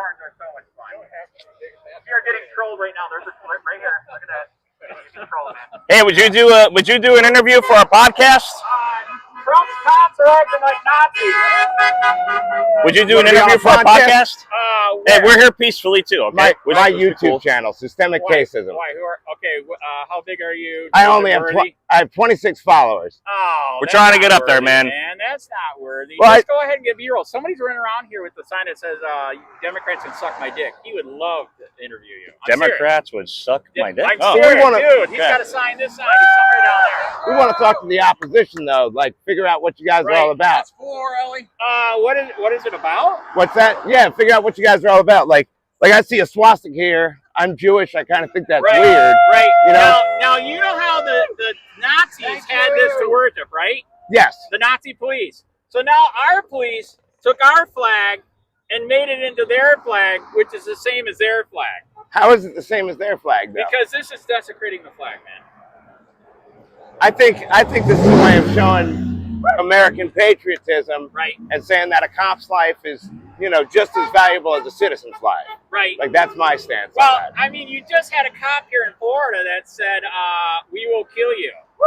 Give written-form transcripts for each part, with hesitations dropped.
horns are so much fun. You're getting trolled right now. There's a clip right here. Look at that. Troll, man. Hey, would you do an interview for our podcast? Trump's cops are acting like Nazis. Would you do an interview for our podcast? Hey, we're here peacefully too. Okay. My YouTube channel, Systemic Caseism. Why? How big are you? I have 26 followers. Oh, we're trying to get up there, man. That's not worthy. Well, Just go ahead and give B-roll. Somebody's running around here with the sign that says Democrats can suck my dick. He would love to interview you. Democrats would suck my dick. I'm serious, dude. He's got to sign this sign. He's somewhere down there. We want to talk to the opposition, though. Like, figure out what you guys are all about. That's for Ellie. What is it about? What's that? Yeah, figure out what you guys are all about. Like I see a swastika here. I'm Jewish. I kind of think that's weird. Right. You know? Now you know how the Nazis had this to worship, right? Yes. The Nazi police. So now our police took our flag and made it into their flag, which is the same as their flag. How is it the same as their flag, though? Because this is desecrating the flag, man. I think this is a way of showing American patriotism, right? And saying that a cop's life is, just as valuable as a citizen's life, right? Like that's my stance. Well, on that. I mean, you just had a cop here in Florida that said, "We will kill you for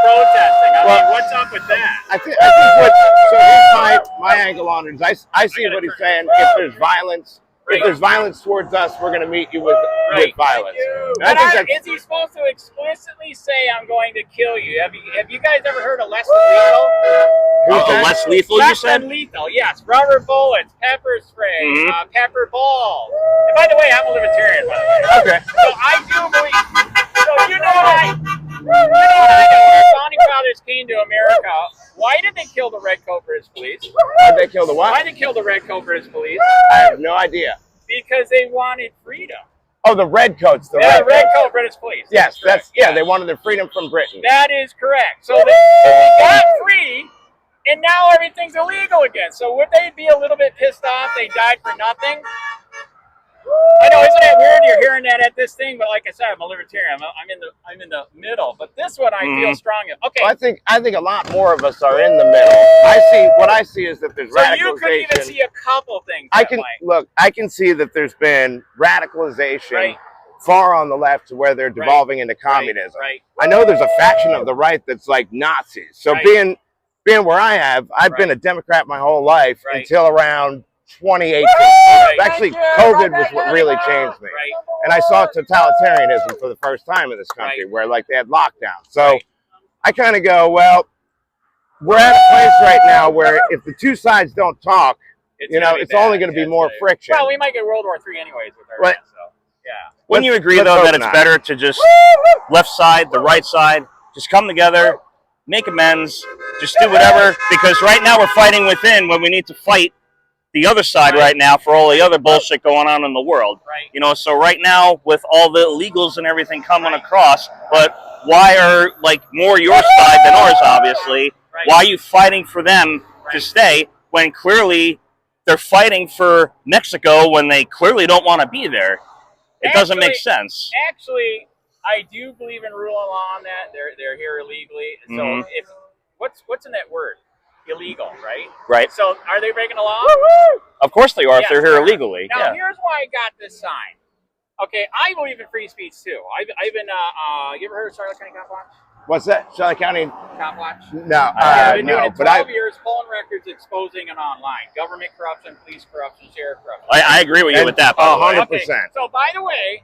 protesting." I mean, what's up with that? I think here's my angle on it is I see what he's saying. If there's violence. If there's violence towards us, we're going to meet you with violence. But is he supposed to explicitly say, "I'm going to kill you"? Have you guys ever heard of less than lethal? Less lethal, you said? Less than lethal, yes. Rubber bullets, pepper spray, pepper balls. And by the way, I'm a libertarian, by the way. Okay. So I do believe. So you know what I know. When the founding fathers came to America, why did they kill the redcoat British police? Why did they kill the what? Why did they kill the redcoat British police? I have no idea. Because they wanted freedom. Oh, the redcoats. The redcoat British police. Yes, they wanted their freedom from Britain. That is correct. So they got free, and now everything's illegal again. So would they be a little bit pissed off they died for nothing? I know, isn't it weird you're hearing that at this thing? But like I said, I'm a libertarian. I'm in the middle. But this one I feel strong in. Okay. Well, I think a lot more of us are in the middle. What I see is that there's radicalization. So you could even see a couple things. I can see that there's been radicalization far on the left to where they're devolving into communism. Right. I know there's a faction of the right that's like Nazis. So being where I've been a Democrat my whole life until around 2018. Actually, COVID was what really changed me. And I saw totalitarianism for the first time in this country where like they had lockdown. So I kind of go, well, we're at a place right now where if the two sides don't talk, it's only going to be more friction. Well, we might get World War III anyways with our so yeah. Wouldn't you agree though that it's better to just left side, the right side, just come together, make amends, just do whatever, because right now we're fighting within when we need to fight the other side right now for all the other bullshit going on in the world. So right now with all the illegals and everything coming across, but why are more your side than ours, obviously? Why are you fighting for them to stay when clearly they're fighting for Mexico when they clearly don't want to be there? It doesn't make sense. Actually, I do believe in rule of law on that. They're here illegally. So if what's in that word? Illegal, right? Right. So are they breaking the law? Of course they are if they're here illegally. Now here's why I got this sign. Okay, I believe in free speech too. I've been you ever heard of Charlotte County Cop Watch? What's that? Charlotte County Cop Watch? No, I've been doing it 12 years, pulling records, exposing and online. Government corruption, police corruption, sheriff corruption. I agree with you with that. 100%. Okay. So by the way,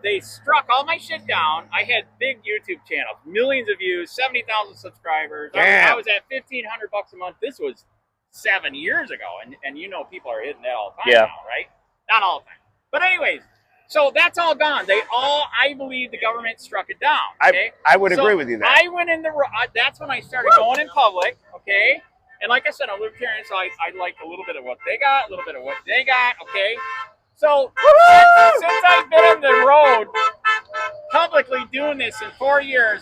they struck all my shit down. I had big YouTube channels, millions of views, 70,000 subscribers. I was at $1,500 a month. This was 7 years ago, and people are hitting that all the time now, right? Not all the time, but anyways. So that's all gone. I believe the government struck it down. Okay? I would agree with you there. I went in that's when I started going in public. Okay. And like I said, I'm libertarian, so I like a little bit of what they got, a little bit of what they got. Okay. So since I've been on the road publicly doing this in 4 years,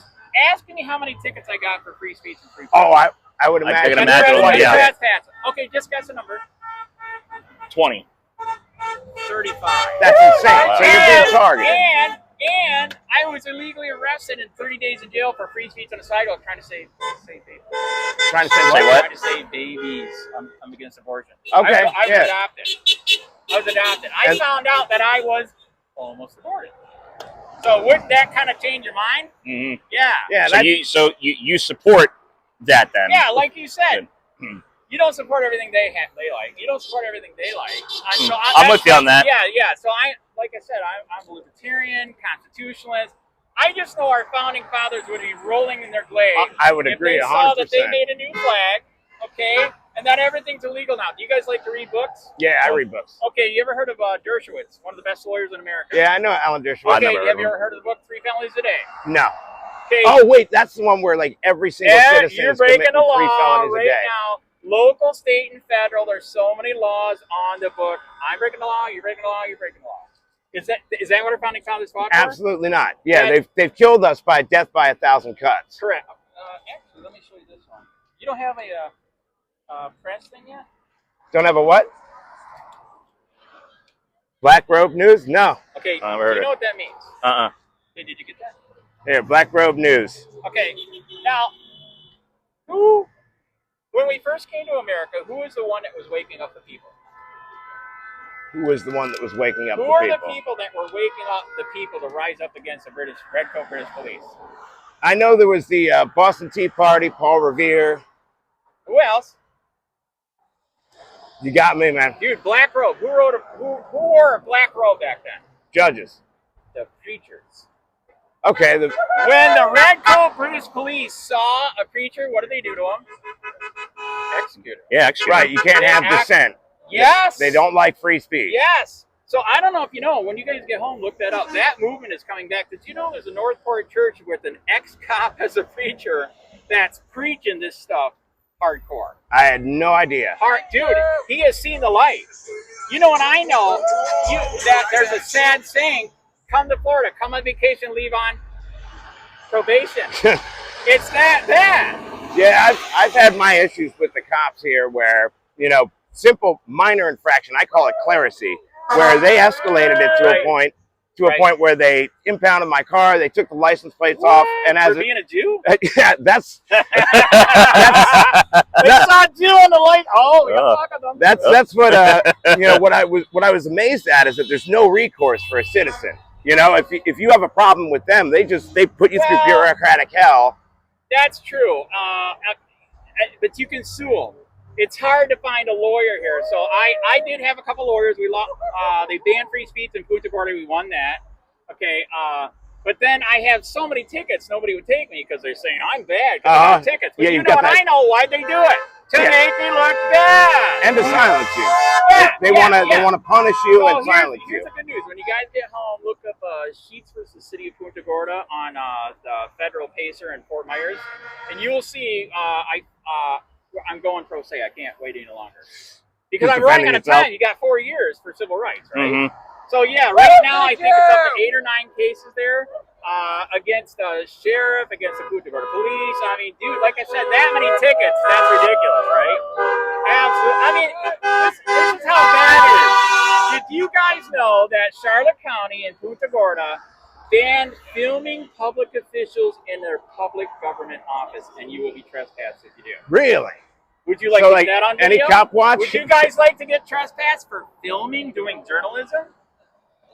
ask me how many tickets I got for free speech and free speech. Oh, I would imagine. Okay, just guess a number. 20. 35. That's insane. So you're being targeted. And And I was illegally arrested and 30 days in jail for free speech on the sidewalk trying to save babies. Trying to say what? Trying to save babies. I'm against abortion. Okay, I was adopted. I found out that I was almost aborted. So wouldn't that kind of change your mind? Mm-hmm. Yeah. Yeah. So you support that then? Yeah, like you said. You don't support everything they like. You don't support everything they like. So I'm with you on that. Yeah. So like I said, I'm a libertarian, constitutionalist. I just know our founding fathers would be rolling in their grave. I would agree 100%. If they saw that they made a new flag, okay, and that everything's illegal now. Do you guys like to read books? Yeah, I read books. Okay, you ever heard of Dershowitz, one of the best lawyers in America? Yeah, I know Alan Dershowitz. Okay, have you ever heard of the book Three Families a Day? No. Okay. Oh wait, that's the one where like every single citizen you're is committing breaking the law 3 felonies right a day. now. Local, state, and federal. There's so many laws on the book. I'm breaking the law. You're breaking the law. You're breaking the law. Is that what our founding fathers fought for? Absolutely not. Yeah, they've killed us by death by 1,000 cuts. Correct. Actually, let me show you this one. You don't have a press thing yet? Don't have a what? Black Robe News? No. Okay. Do you know what that means? Okay, did you get that? Here, Black Robe News. Okay. Now, when we first came to America, who was the one that was waking up the people? Who was the one that was waking up the people? people? Who are the people that were waking up the people to rise up against the Red Coat British police? I know there was the Boston Tea Party, Paul Revere. Who else? You got me, man. Dude, Black Robe. Who wore a black robe back then? Judges. The preachers. Okay. When the Red Coat British police saw a preacher, what did they do to him? Execute him. Yeah, execute him. Right, you can't have dissent. Yes. They don't like free speech. Yes. So I don't know if you know, when you guys get home, look that up. That movement is coming back. Did you know there's a Northport church with an ex-cop as a preacher that's preaching this stuff hardcore? I had no idea. Dude, he has seen the light. You know, and I know that there's a sad saying, come to Florida, come on vacation, leave on probation. It's that bad. Yeah, I've had my issues with the cops here where, simple minor infraction, I call it clerisy, where they escalated it to a point where they impounded my car, they took the license plates off, and for being a Jew? Yeah, that's they saw Jew on the light. Oh, we gotta talk about them. That's what what I was amazed at is that there's no recourse for a citizen. If you have a problem with them, they put you through bureaucratic hell. That's true. But you can sue them. It's hard to find a lawyer here. So I did have a couple lawyers. They banned free speech in Punta Gorda. We won that. Okay. But then I have so many tickets, nobody would take me because they're saying I'm bad because I have tickets. But I know why they do it. To make me look bad. And to silence you. Yeah, they want to punish you and silence you. Here's the good news. When you guys get home, look up Sheets versus City of Punta Gorda on the Federal Pacer in Fort Myers, and you will see I'm going pro se. I can't wait any longer because I'm running out of time. You got 4 years for civil rights, right? Mm-hmm. So yeah, right now I think it's up to 8 or 9 cases there against the sheriff, against the Punta Gorda police. I mean, dude, like I said, that many tickets, that's ridiculous, right? Absolutely. I mean, this is how bad it is. Did you guys know that Charlotte County and Punta Gorda banned filming public officials in their public government office, and you will be trespassed if you do? Really? Would you like to get that on video? Any cop watch? Would you guys like to get trespassed for filming, doing journalism?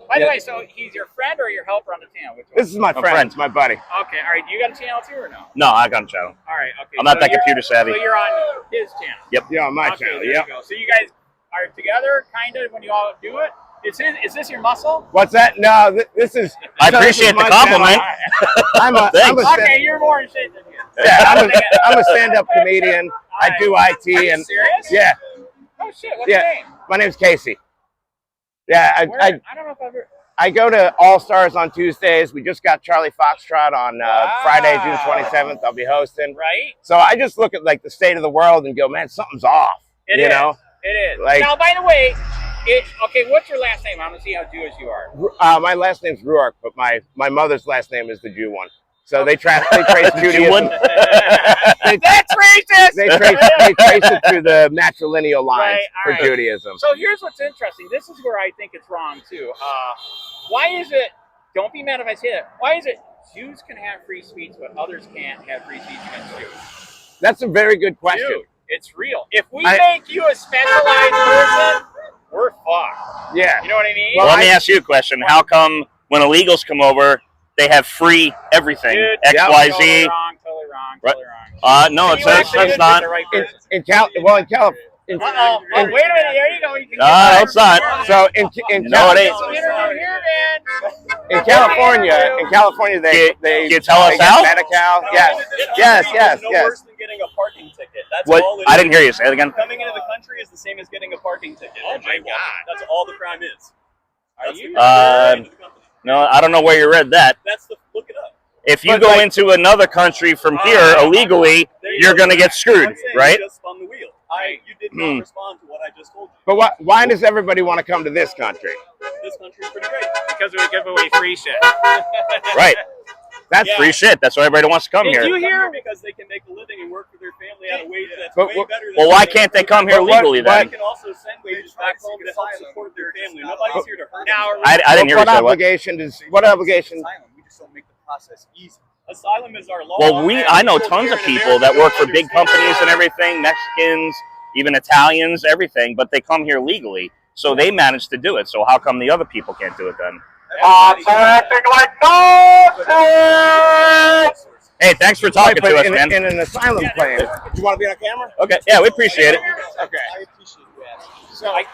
By the way, so he's your friend or your helper on the channel? Which one? This is my friend. It's my buddy. Okay, all right. Do you got a channel too or no? No, I got a channel. All right, okay. I'm not that computer savvy. So you're on his channel? Yep. Yeah, on my channel. There you go. So you guys are together, kind of, when you all do it? Is this your muscle? What's that? No, this is... I appreciate the compliment. Okay, you're more in shape than you. Yeah, I'm a stand-up comedian. I do IT. Are you serious? Yeah. Oh, shit. What's your name? My name's Casey. Yeah, I don't know if I've ever... I go to All Stars on Tuesdays. We just got Charlie Foxtrot on Friday, June 27th. I'll be hosting. Right. So I just look at like the state of the world and go, man, something's off. It is. Now, by the way, okay, what's your last name? I want to see how Jewish you are. My last name's Ruark, but my mother's last name is the Jew one. So they trace Judaism. That's racist! They trace it through the matrilineal lines for Judaism. So here's what's interesting. This is where I think it's wrong, too. Why is it don't be mad if I say that. Why is it Jews can have free speech, but others can't have free speech against Jews? That's a very good question. Dude, it's real. If we make you a specialized person, we're fucked. Yeah. You know what I mean? Well, let me ask you a question. How come when illegals come over, they have free everything? Dude, XYZ. Totally wrong. No, it's not. In California. Wait a minute. There you go. You can No, it's not. So in California, they can you tell us get how? Medi-Cal. Yes. No worse than getting a parking ticket. That's What? all it is. I didn't hear you. Say it again. Coming into the country is the same as getting a parking ticket. Oh my God. That's all the crime is. Are you? No, I don't know where you read that. Look it up. If you go into another country from here illegally, you're going to get screwed, right? You just spun the wheel. You did not respond to what I just told you. But why does everybody want to come to this country? This country is pretty great. Because we give away free shit. Right. That's free shit. That's why everybody wants to come here. Did you hear? Because they can make a living and work for their family at a wage that's But way better than. Well, why can't they come here legally They then? can also send wages back home to help support their family. Nobody's here to hurt them. I didn't hear you say what. What obligation? We just don't make the process easy. Asylum is our law. Well, I know tons of people that work for big companies and everything, Mexicans, even Italians, everything, but they come here legally, so they manage to do it. So how come the other people can't do it then? Hey, thanks for talking to us, man. In an asylum claim. Do you want to be on camera? Okay, yeah, we appreciate it. Okay. I appreciate you asking. So I came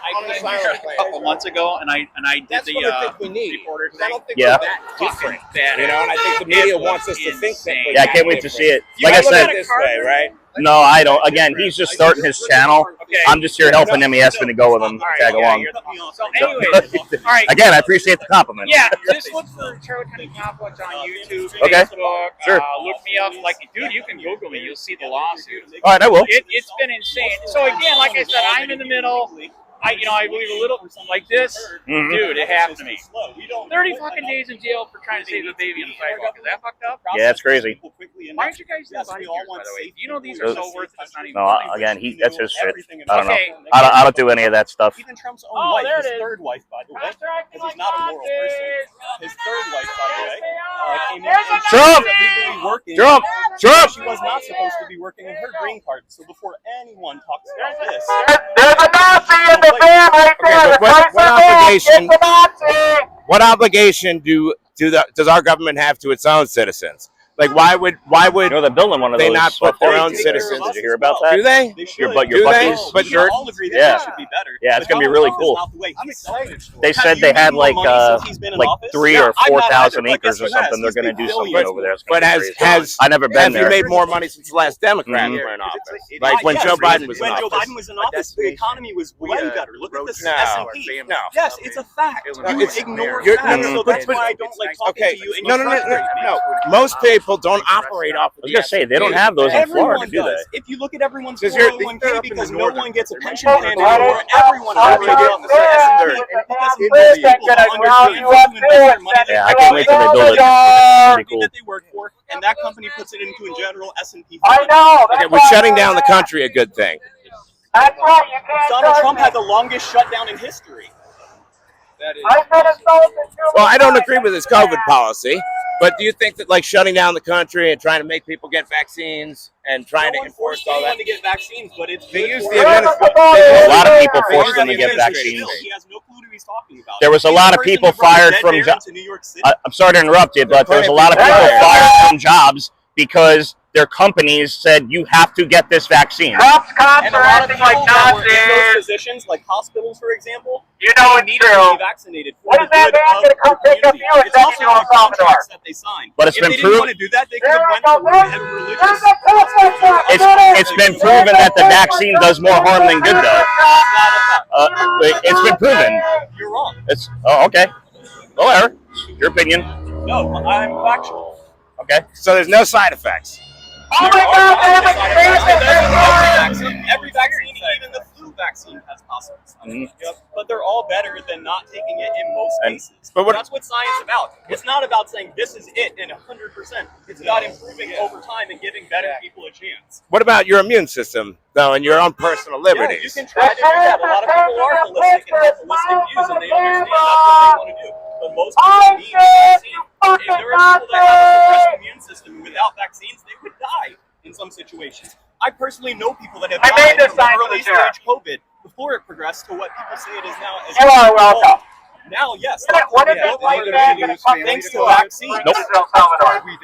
here a couple months ago, and I did That's the what I think we need. reporter I don't thing. think we're that different, you know, and I think the media wants us to think that we're Yeah, I that can't wait to different. see it. You Like I look said, at it this way, right? no, I don't. Again, he's just starting his channel. I'm just here helping him. He asked me to go with him, tag along. So anyways, all right. Again, I appreciate the compliment. Yeah, just look for Charlie County Complex on YouTube, Okay. Facebook. Sure. Look me up. Like, dude, you can Google me. You'll see the lawsuits. All right, I will. It's been insane. So again, like I said, I'm in the middle. I believe a little like this. Mhm. Dude, it happened to me. 30 fucking days in jail for trying to save a baby on the sidewalk. Is that fucked up? Yeah, it's crazy. Why aren't you guys doing body cams, by the way? You know these are so worth it. It's not even No, funny. again, that's his shit. I don't know. Okay. I don't do any of that stuff. Even Trump's own Oh, wife, there his it is. third wife, by the way, Contracting because he's not a moral person. His third wife, by the way, came in There's and she Trump! was legally working. Trump! Trump! She was not supposed to be working in her green card. So before anyone talks about this, There's a Nazi in the van right there. Okay, what obligation does our government have to its own citizens? Like, why would You know, they're building one of they those. not put their own Take care of citizens? us Did you hear as about well. that? Do they? They should. Your Do they? buddies. But We you're all agree that yeah. it should be better. Yeah, it's But gonna be Donald really Trump cool. is not the way. I'm excited. They said they had like 3 or 4,000 acres or something. They're going to do something over there. It's gonna But be crazy. I never been have you there. made more money since the last Democrat Mhm. were in office? Like when Yes, Joe Biden was in when Joe office. Biden was in office, the economy was way better. Look at this No. S&P. No. Yes, it's a fact. You it's- ignore you're- facts, no, so that's why I don't like talking Okay, to you. And no. you frustrate me. Most people don't operate off of I was going to say, they don't have those in Everyone Florida, do does. they? If you look at everyone's Because you're- 401k, because no one gets a pension Right. plan anymore, everyone Right. operates off the Right. S&P. Because Right. most people Right. don't understand Right. who invests their money. Yeah, I can't wait till they build it. It's Company be cool. that they work for, and that company puts it into a general S&P I fund. know. Okay, was shutting down the country a good thing? That's right. You can't Donald touch Trump me. had the longest shutdown in history. I said it's open to Well, I don't agree with his COVID policy, but do you think that like shutting down the country and trying to make people get vaccines and trying to No one enforce forced all anyone that? to get vaccines, but it's They good use for the everyone. administration. A lot of people They forced use them the to get administration. vaccines. He has no clue who he's talking about. There was a He's lot the of person people who brought fired dead from parents to New York City. I'm sorry to interrupt you, but there's a lot of people fired from jobs because their companies said you have to get this vaccine. Cops And a are lot of acting people like that were in those Nazis. positions, like hospitals, for example, You know they it's needed to true. be vaccinated for What the is that good man of gonna come the take up community. you and It's send also you to in El the contracts Salvador? that they signed. But it's If been they didn't proved- want to do that, they could have went for religious. There's a protester. It's been proven that the vaccine does more harm than good, though. It's been proven. You're wrong. Okay. Whatever. Your opinion. No, I'm factual. Okay. So there's no side effects. Oh my God, there's a Every vaccine, even the flu vaccine, has possible side effects. Mhm. But they're all better than not taking it in most cases. but what- That's what science is about. It's not about saying this is it and 100%. It's about improving over time and giving better people a chance. What about your immune system, though, and your own personal Yeah, you liberties? can try to do that. A lot of people are holistic and have holistic views, and they understand that's what they want to do. But most people need vaccines situations. I personally know people that have I made died this from sign for early the sheriff. stage COVID before it progressed to what people say it is now. As You are welcome. Now, yes. What is it like that in a country Thanks to to vaccines. Nope. El Salvador? We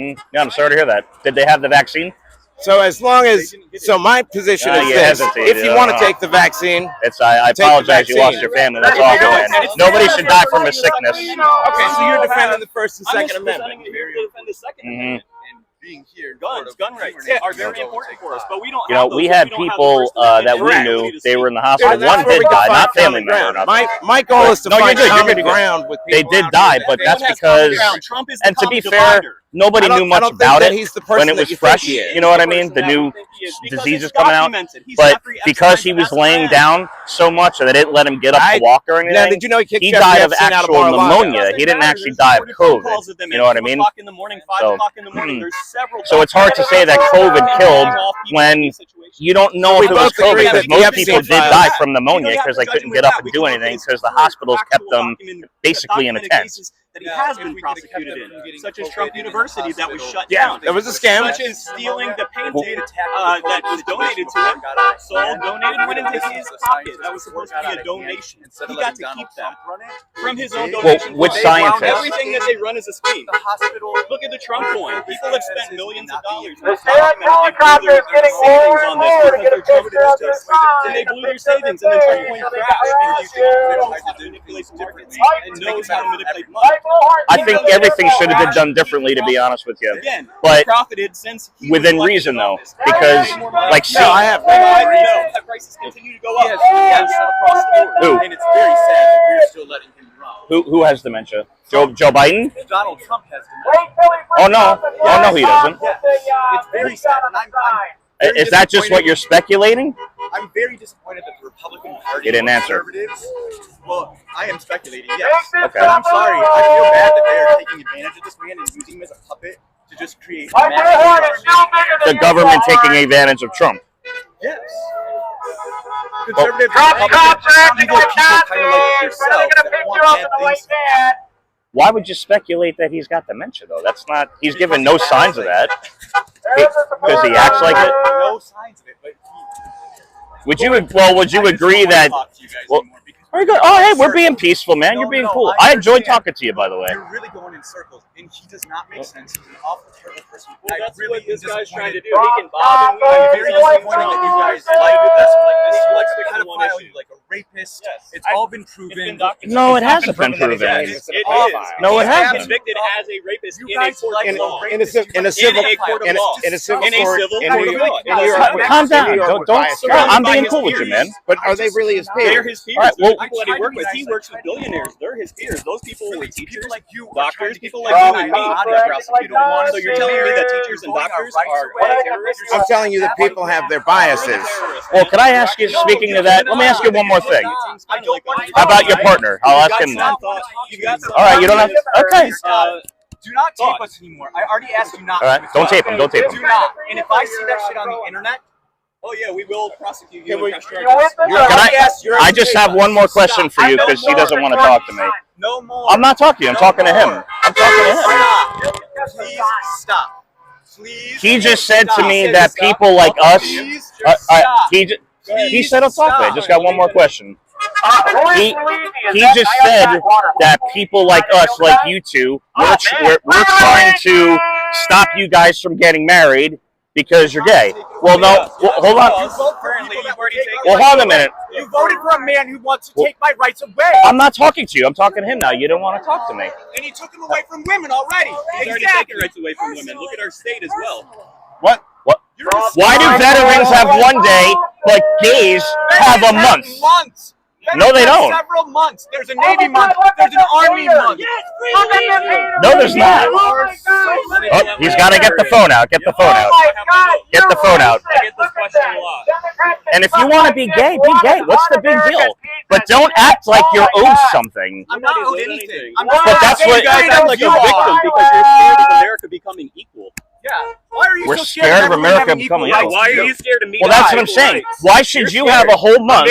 did. Yeah, I'm sorry to hear that. Did they have the vaccine? So as long as, so my position is you this: hesitated. if you want to take the vaccine, I take the apologize. You lost vaccine. your family. That's all, man. Nobody should die from a sickness. Okay, so you're defending the First and I'm Second just Amendment. defending here to defend the Second Amendment. And being here, Gun rights are very important for us, but we don't. You know, have those we if had don't have the people First Amendment that we and knew, ability to they speak. were in the hospital. Dude, that's One where did we can die, find not family common member. ground. Nothing. My goal is to No, you're find good, you're common good, you're good. ground with They people. did out die, here but that that's Everyone has common because, ground. Trump is the and to be common fair, divider. nobody I don't- knew I much don't think about that it he's the person when it that was you think fresh. he is. You know what I mean? The new diseases coming out. But because he was laying down so much that it didn't let him get up to walk or Now, anything, did you know he kicked he Jeffrey died of Epstein out of actual Mar-a-Lago? pneumonia. He didn't actually die of COVID. You know what I mean? 2 o'clock in the morning, 5 o'clock in the morning. There's several. So it's hard to say that COVID killed when you don't know We if it was both agree COVID, because that the most people Epstein did files- die from pneumonia because they couldn't get up and do anything because the hospitals kept them basically in a tent. That he has been prosecuted in, such as Trump University that was shut Yeah, down. that was a scam. Such as stealing the painting that was donated to him, sold, donated, went into his pocket. That was supposed to be a donation. He got to keep that from his own donation. which fund. scientist? Everything that they run is a scheme. The hospital. Look at the Trump coin. People have spent millions of dollars. The Senate helicopter is getting more and more to get a picture of the sun. And they blew their savings and then Trump coin crashed because he manipulates differently and knows how to manipulate money. I think everything should have been done differently, to be honest with you. Again, But he profited since he within was elected reason, in though, office. because like, see, No, I have. That prices continue to go up. Yes, across the board. Who? And it's very sad that we're still letting him run. who has dementia? Joe Biden? Donald Trump has dementia. Oh no, he doesn't. It's very sad, and I'm very Is that just what you're speculating? I'm very disappointed that the Republican Party You didn't answer. conservatives. Well, I am speculating, yes. Okay. But I'm sorry. I feel bad that they are taking advantage of this man and using him as a puppet to just create. The government taking advantage of Trump. Yes. Conservatives, Trump's cops are acting evil like people Nazis. kind of like yourself They're that gonna pick want you up bad in the white things to happen. van. Why would you speculate that he's got dementia, though? That's not. He's given no signs of that. Because he acts like it. No signs of it, but Would you agree that? Well, very good. Oh, hey, we're being peaceful, man. You're being cool. I enjoyed talking to you, by the way. You're really going in circles, and he does not make sense. He's an awful, terrible person. Well, that's really what this am guy's trying to disappointed. do. He can bob and weave. I'm very disappointed that you guys like this like this. You like a pedophile, you like a rapist. Yes. It's all been proven. It's been documented. No, it hasn't been Yes, proven. it is. No, it He's hasn't. convicted as a rapist You in a guys court like of law. In a civil In a court of law. in a civil In a court civil in court New of York. law. In New York. Calm down. In New York Don't. with bias. I'm by being his cool with you, peers. man. But are they really his They're peers? his peers. All right, They're well- the people that he works with. He works with billionaires. They're his peers. Those people were teachers, People like you, doctors, people like Oh, you and me. you don't want So you're telling me that teachers and doctors are terrorists? I'm telling you that people have their biases. Well, can I ask you, speaking of that, let me ask you one more thing. How about your partner? I'll ask him that. All right, you don't have. Okay. Do not tape us anymore. I already asked you not. All right, don't tape him. Don't tape Do him. not. And if I see that shit on the internet, Oh yeah, we will prosecute you Can we- and press You charges. know Can what? I just have one more question for you because he doesn't want to talk to me. no more. I'm not talking to you. I'm talking to him. I'm talking to him. Stop. Please stop. Please. He just said to stop. me that people like us. Please He stop. he said I'll talk to me. I just got one more question. He He just said that people like us, like you two, we're trying to stop you guys from getting married because you're gay. Well, no, well, hold on. Currently, you've already taken. Well, hold on a minute. You voted for a man who wants to take my rights away. I'm not talking to you. I'm talking to him now. You don't want to talk to me. And he took them away from women already. He's already taken rights away from women. Look at our state as well. What? What? Why do veterans have one day, but gays have a month? Months. No, they don't. Several months. There's a Navy month. There's an Army month. No, there's not. Oh, he's got to get the phone out. Get the phone out. Get the phone out. I get this question a lot. And if you want to be gay, be gay. What's the big deal? But don't act like you're owed something. I'm not owed anything. I'm But that's what- You guys act like a victim because you're scared of America becoming equal. Yeah. Why are you We're so scared of America becoming. Yeah, why are you scared of me? Well, that's what I'm saying. Why should you have a whole month?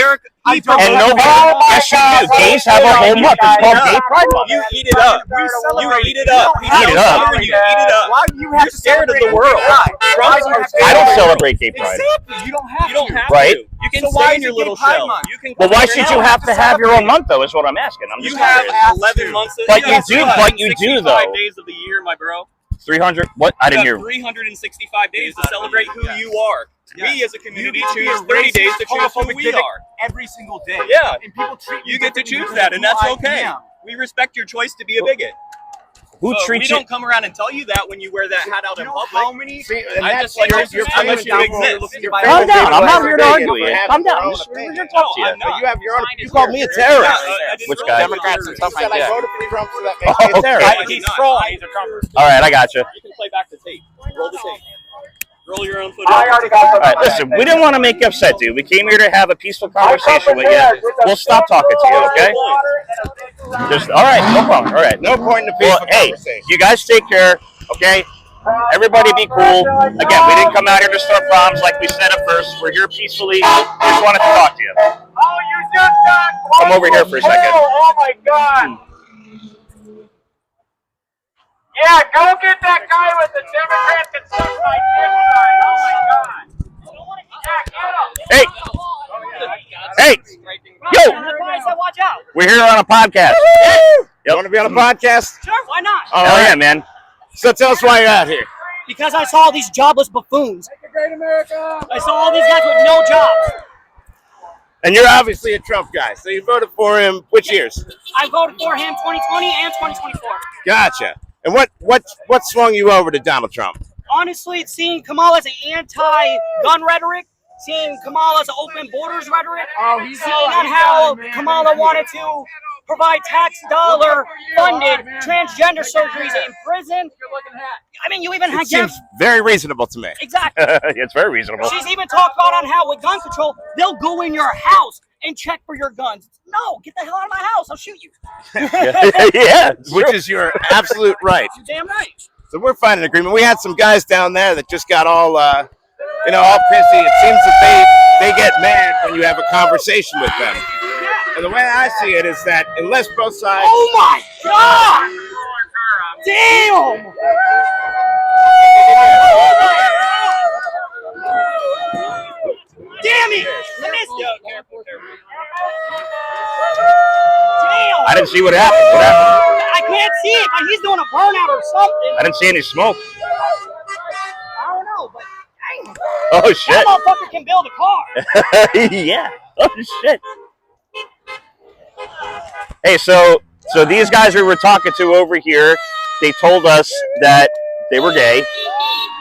And nobody, yes, you do. Gays have a whole month. It's called Gay Pride Month. You eat it up. You eat it up. Eat it up. You eat it up. Why do you have You're scared of the world. I don't celebrate Gay Pride. Exactly. You don't have to. Right? You can So why stay is in your it little Gay Pride shell. Month? You can. Well, why should you have to have your own month, though? Is what I'm asking. I'm You just have curious. 11 months. But you do, though. 365 days of the year, my bro. 300. What? I didn't You hear. have 365 days to celebrate who you are. We as a community You choose be a 30 days to choose who homophobic we dick are. every single day. Yeah. And people treat You get to choose that, and that's okay. We respect your choice to be a bigot. Who We treats you? don't come around and tell you that when you wear that hat out in How public. many? See, and I that's just like you're how much you exist. Calm down. I'm not here to argue with you. Calm down. Your We're opinion. here to talk to you. I'm not. But you have your own. You called me a terrorist. I didn't Which realize guy? you were Democrats and stuff terrorist. like that. I voted for Trump, so that makes me a Okay. terrorist. He's fraud. He's a communist. All right, I got you. You can play back the tape. Roll the tape. Roll your own footage. I already got All right, listen. We didn't want to make you upset, dude. We came here to have a peaceful conversation with you. We'll stop talking to you, okay? Just all right, no problem. All right. No point in the Well, peaceful hey, conversation. you guys take care, okay? Everybody be cool. Again, we didn't come out here to start problems like we said at first. We're here peacefully. Just wanted to talk to you. Oh, you just got Come over here for a second. Oh my God. Yeah, go get that guy with the Democrats that suck my dick side. Oh my God. Yeah, get him. Hey, yo, That's why I said watch out. we're here on a podcast. You want to be on a podcast? Sure, why not? All Hell right. yeah, man. So tell us why you're out here. Because I saw all these jobless buffoons. Great America. I saw all these guys with no jobs. And you're obviously a Trump guy, so you voted for him. Which years? I voted for him 2020 and 2024. Gotcha. And what swung you over to Donald Trump? Honestly, seeing Kamala's anti-gun rhetoric, seeing Kamala's open borders rhetoric, seeing on how Kamala wanted to provide tax dollar funded transgender surgeries in prison. I mean, you even had It seems very reasonable to me. exactly. It's very reasonable. She's even talked about on how with gun control, they'll go in your house and check for your guns. No, get the hell out of my house. I'll shoot you. Yeah, it's Which true. is your absolute right. You're damn right. So we're finding an agreement. We had some guys down there that just got all all pissy. It seems that they get mad when you have a conversation with them. And the way I see it is that unless both sides. Oh my God! Damn! Damn it! I missed it. Damn! I didn't see what happened. What happened? I can't see it, but he's doing a burnout or something. I didn't see any smoke. I don't know, but dang. Oh shit. That motherfucker can build a car. Yeah. Oh shit. Hey, so these guys we were talking to over here, they told us that they were gay.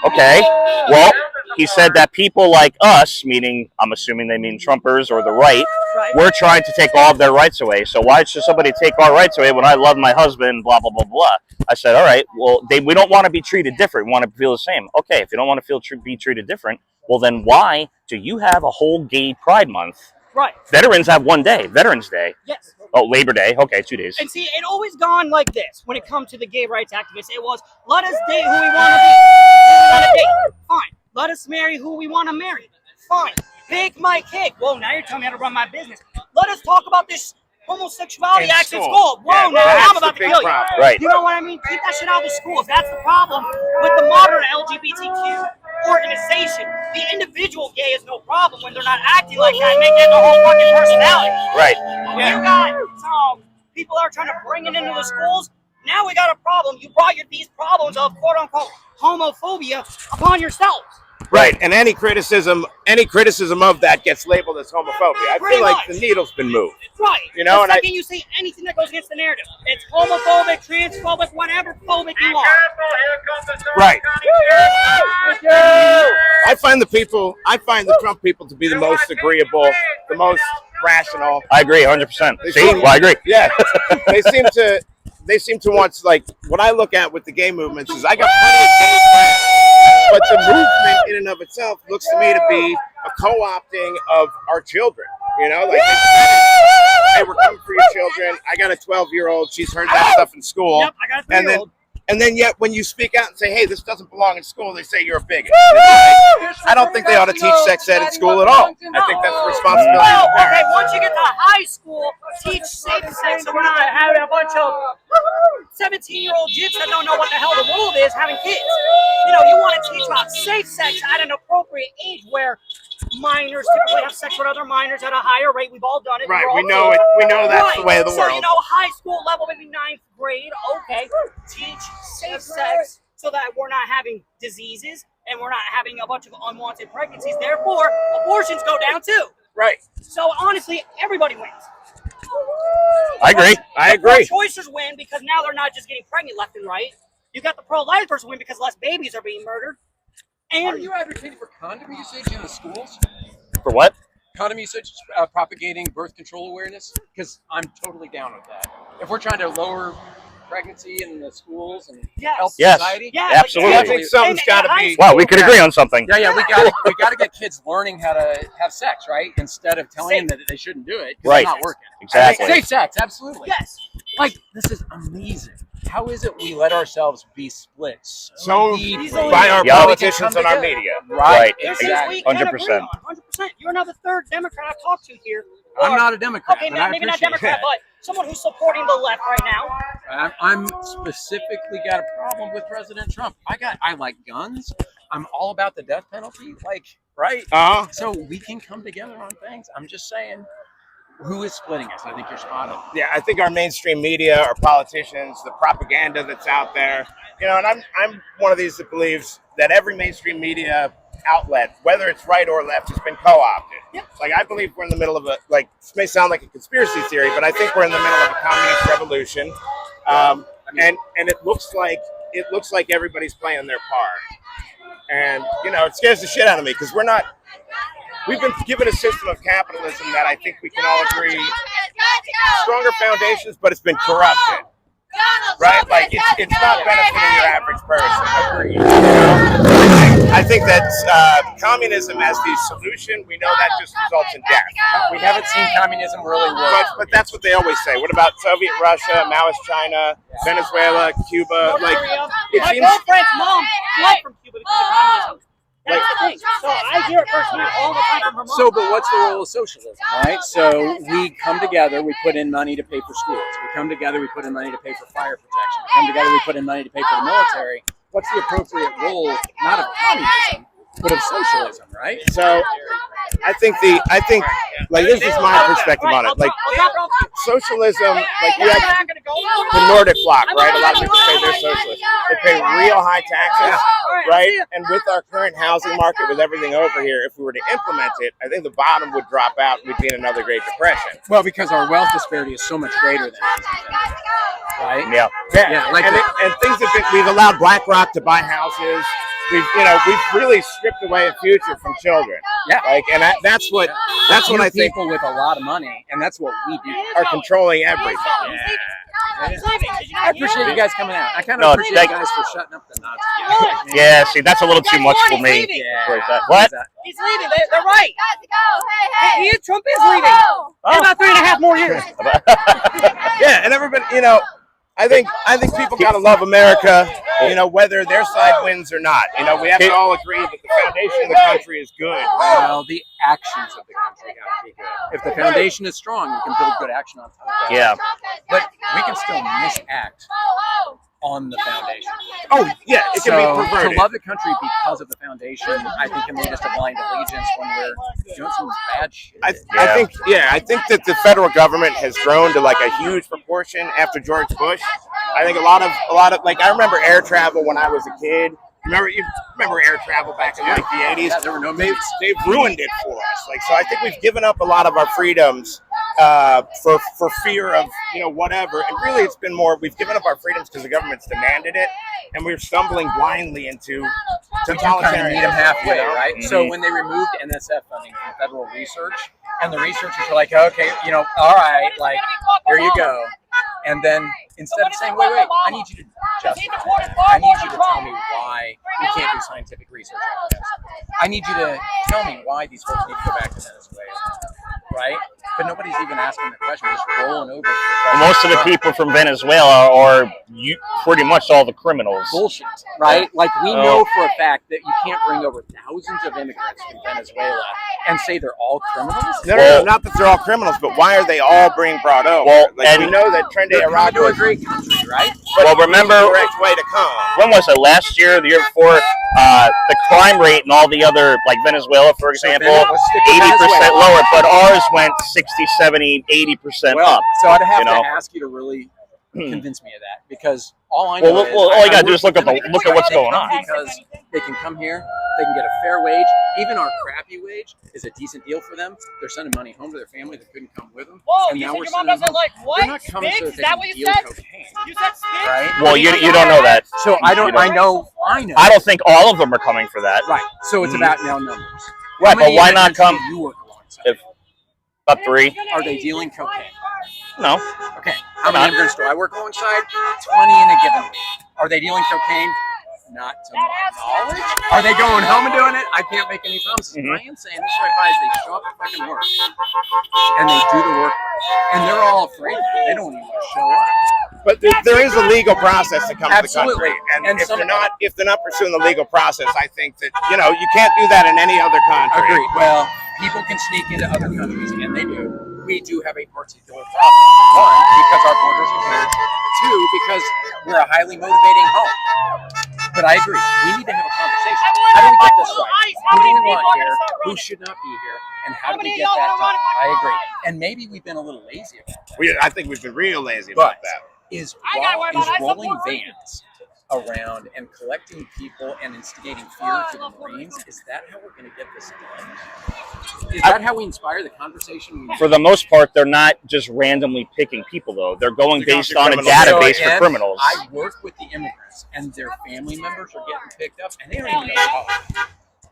Okay. Well, he said that people like us, meaning I'm assuming they mean Trumpers or the right, we're trying to take all of their rights away. So why should somebody take our rights away when I love my husband, blah, blah, blah, blah. I said, all right, well, we don't want to be treated different. We want to feel the same. Okay, if you don't want to be treated different, well, then why do you have a whole gay pride month? Right. Veterans have one day, Veterans Day. Yes. Oh, Labor Day. Okay, 2 days. And see, it always gone like this when it comes to the gay rights activists. It was, let us date who we want to be. Who we want to date. Fine. Let us marry who we want to marry. Fine. Bake my cake. Whoa, now you're telling me how to run my business. Let us talk about this homosexuality In act in school. school. Whoa, Yeah, now that's I'm about the to big kill you. problem. Right. You know what I mean? Keep that shit out of the schools. That's the problem with the modern LGBTQ organization. The individual gay is no problem when they're not acting like that and make that their whole fucking personality. Right. When you got some people that are trying to bring it into the schools, now we got a problem. You brought these problems of quote unquote homophobia upon yourselves. Right, and any criticism of that gets labeled as homophobia. I Pretty feel like much. the needle's been moved. Right. You know, the and I- second you say anything that goes against the narrative, it's homophobic, transphobic, whatever phobic you are. Right. I find the Trump people to be the most agreeable, the most rational. I agree 100%. They See? seem- Well, I agree. Yeah, they seem to want, like, what I look at with the gay movements is I got plenty of gay friends, but the movement in and of itself looks to me to be a co-opting of our children. You know, like, hey, we're coming for your children. I got a 12-year-old. She's heard that stuff in school. Yep, I got a And then 3-year-old. And then yet when you speak out and say, hey, this doesn't belong in school, they say you're a bigot. I don't think they ought to teach sex ed in school at all. I think that's the responsibility of the Okay, parents. once you get to high school, teach safe sex so we're not having a bunch of 17-year-old jits that don't know what the hell the world is having kids. You know, you want to teach about safe sex at an appropriate age where minors typically have sex with other minors at a higher rate. We've all done it. Right, we know it. We know that's the way of the world. So, you know, high school level, maybe 9th grade, okay, teach safe sex so that we're not having diseases and we're not having a bunch of unwanted pregnancies. Therefore, abortions go down too. Right. So, honestly, everybody wins. I agree. I agree. The pro-choicers win because now they're not just getting pregnant left and right. You got the pro-lifers win because less babies are being murdered. And are you advocating for condom usage in the schools? For what? Condom usage, propagating birth control awareness? Because I'm totally down with that. If we're trying to lower pregnancy in the schools and help society, absolutely. I think something's got to be. Wow, we could agree on something. Yeah, we got to get kids learning how to have sex, right? Instead of telling them that they shouldn't do it because it's not working. Exactly. Safe sex, absolutely. Yes. Like, this is amazing. How is it we let ourselves be split So deeply by our politicians and our media. Right, exactly. 100%. 100%. You're now the third Democrat I've talked to here. I'm not a Democrat. Okay, but maybe not Democrat, but someone who's supporting the left right now. I'm specifically got a problem with President Trump. I like guns. I'm all about the death penalty. Like, right? So we can come together on things. I'm just saying. Who is splitting us? I think you're spot on. Yeah, I think our mainstream media, our politicians, the propaganda that's out there, you know, and I'm one of these that believes that every mainstream media outlet, whether it's right or left, has been co-opted. Yep. Like, I believe we're in the middle of this may sound like a conspiracy theory, but I think we're in the middle of a communist revolution. And it looks like everybody's playing their part. And, you know, it scares the shit out of me because we've been given a system of capitalism that I think we can all agree stronger foundations, but it's been corrupted. Right? Like, it's not benefiting your average person. I think that communism as the solution, we know that just results in death. We haven't seen communism really work. But that's what they always say. What about Soviet Russia, Maoist China, Venezuela, Cuba? Like, it My seems. girlfriend's mom fled from Cuba because of communism. That's the thing. So I hear it firsthand all the time from her mom. So, but what's the role of socialism, right? So we come together, we put in money to pay for schools. We come together, we put in money to pay for fire protection. We come together, we put in money to pay for the military. What's the appropriate role, not of communism, but of socialism, right? So I think like, this is my perspective on it. Like, socialism, like, you have the Nordic bloc, right? A lot of people say they're socialist. They pay real high taxes, right? And with our current housing market, with everything over here, if we were to implement it, I think the bottom would drop out and we'd be in another Great Depression. Well, because our wealth disparity is so much greater than it is in Canada, right? Yeah. Like, and things have been, we've allowed BlackRock to buy houses. We've really stripped away a future from children. Yeah. Like, and that's what I think people with a lot of money, and that's what we do, are controlling everything. I appreciate you guys coming out. I kind of appreciate you guys for shutting up the Nazis. Yeah, see, that's a little too much for me. What? He's leaving. They're right. Hey. Trump is leaving. In about 3.5 more years. Yeah, and everybody, you know, I think people gotta love America, you know, whether their side wins or not. You know, we have to all agree that the foundation of the country is good. Well, the actions of the country have to be good. If the foundation is strong, you can build good action on top of it. Yeah. But we can still misact on the foundation. Oh, yeah, it can be perverted. To love the country because of the foundation, I think, can lead us to blind allegiance when we're doing some bad shit. I think that the federal government has grown to like a huge proportion after George Bush. I think a lot of like, I remember air travel when I was a kid. You remember air travel back in like the 80s? Yeah, there were no they've ruined it for us. Like, so I think we've given up a lot of our freedoms for fear of, you know, whatever. And really, it's been more, we've given up our freedoms because the government's demanded it, and we're stumbling blindly into totalitarianism. Meet them halfway, right? Mm-hmm. So when they removed NSF funding from federal research, and the researchers were like, okay, you know, all right, like, here you go. And then instead of saying, wait, I need you to justify it. I need you to tell me why we can't do scientific research like this. I need you to tell me why these folks need to go back to Venezuela. right? But nobody's even asking the question. Just rolling over. Most of the people from Venezuela are pretty much all the criminals. Bullshit, right? Like we know for a fact that you can't bring over thousands of immigrants from Venezuela and say they're all criminals. No, not that they're all criminals, but why are they all being brought over? Well, like, and we know that Tren de Aragua to a great country, right? Well, remember, the correct way to come. When was it? Last year, the year before, the crime rate in all the other, like Venezuela, for example, 80% lower, but ours went 60, 70, 80% up. So I'd have to ask you to really convince me of that, because all I know is all you gotta do is look at what's going on. Because they can come here, they can get a fair wage. Even our crappy wage is a decent deal for them. They're sending money home to their family that couldn't come with them. Whoa, and you now said we're your mom sending doesn't like what? They're not coming so that Is they that can what you deal said? cocaine. You said Spig? Right? Well, you don't know that. So I know. I know. I don't think all of them are coming for that. Right. So it's about now numbers. Right, but why not come? You work alongside. About 3. Are they dealing cocaine? No. Okay. How many immigrants do I work alongside? 20 in a given week. Are they dealing cocaine? Not to my knowledge. Are they going home and doing it? I can't make any promises. I am saying this right by is they show up to fucking work and they do the work, and they're all afraid. They don't even want to show up. But there is a legal process that comes to the country, and if they're not pursuing the legal process, I think that you can't do that in any other country. Agreed. Well, people can sneak into other countries, and they do. We do have a particular problem. One, because our borders are cleared. Two, because we're a highly motivating home. But I agree. We need to have a conversation. How do we get this right? Who do we want here? Who should not be here? And how do we get that done? I agree. And maybe we've been a little lazy about that. I think we've been real lazy about that. Is rolling vans around and collecting people and instigating fear to the Marines, is that how we're going to get this done? Is that how we inspire the conversation? For the most part, they're not just randomly picking people, though. They're going based on a database for criminals. I work with the immigrants, and their family members are getting picked up, and they don't even know how.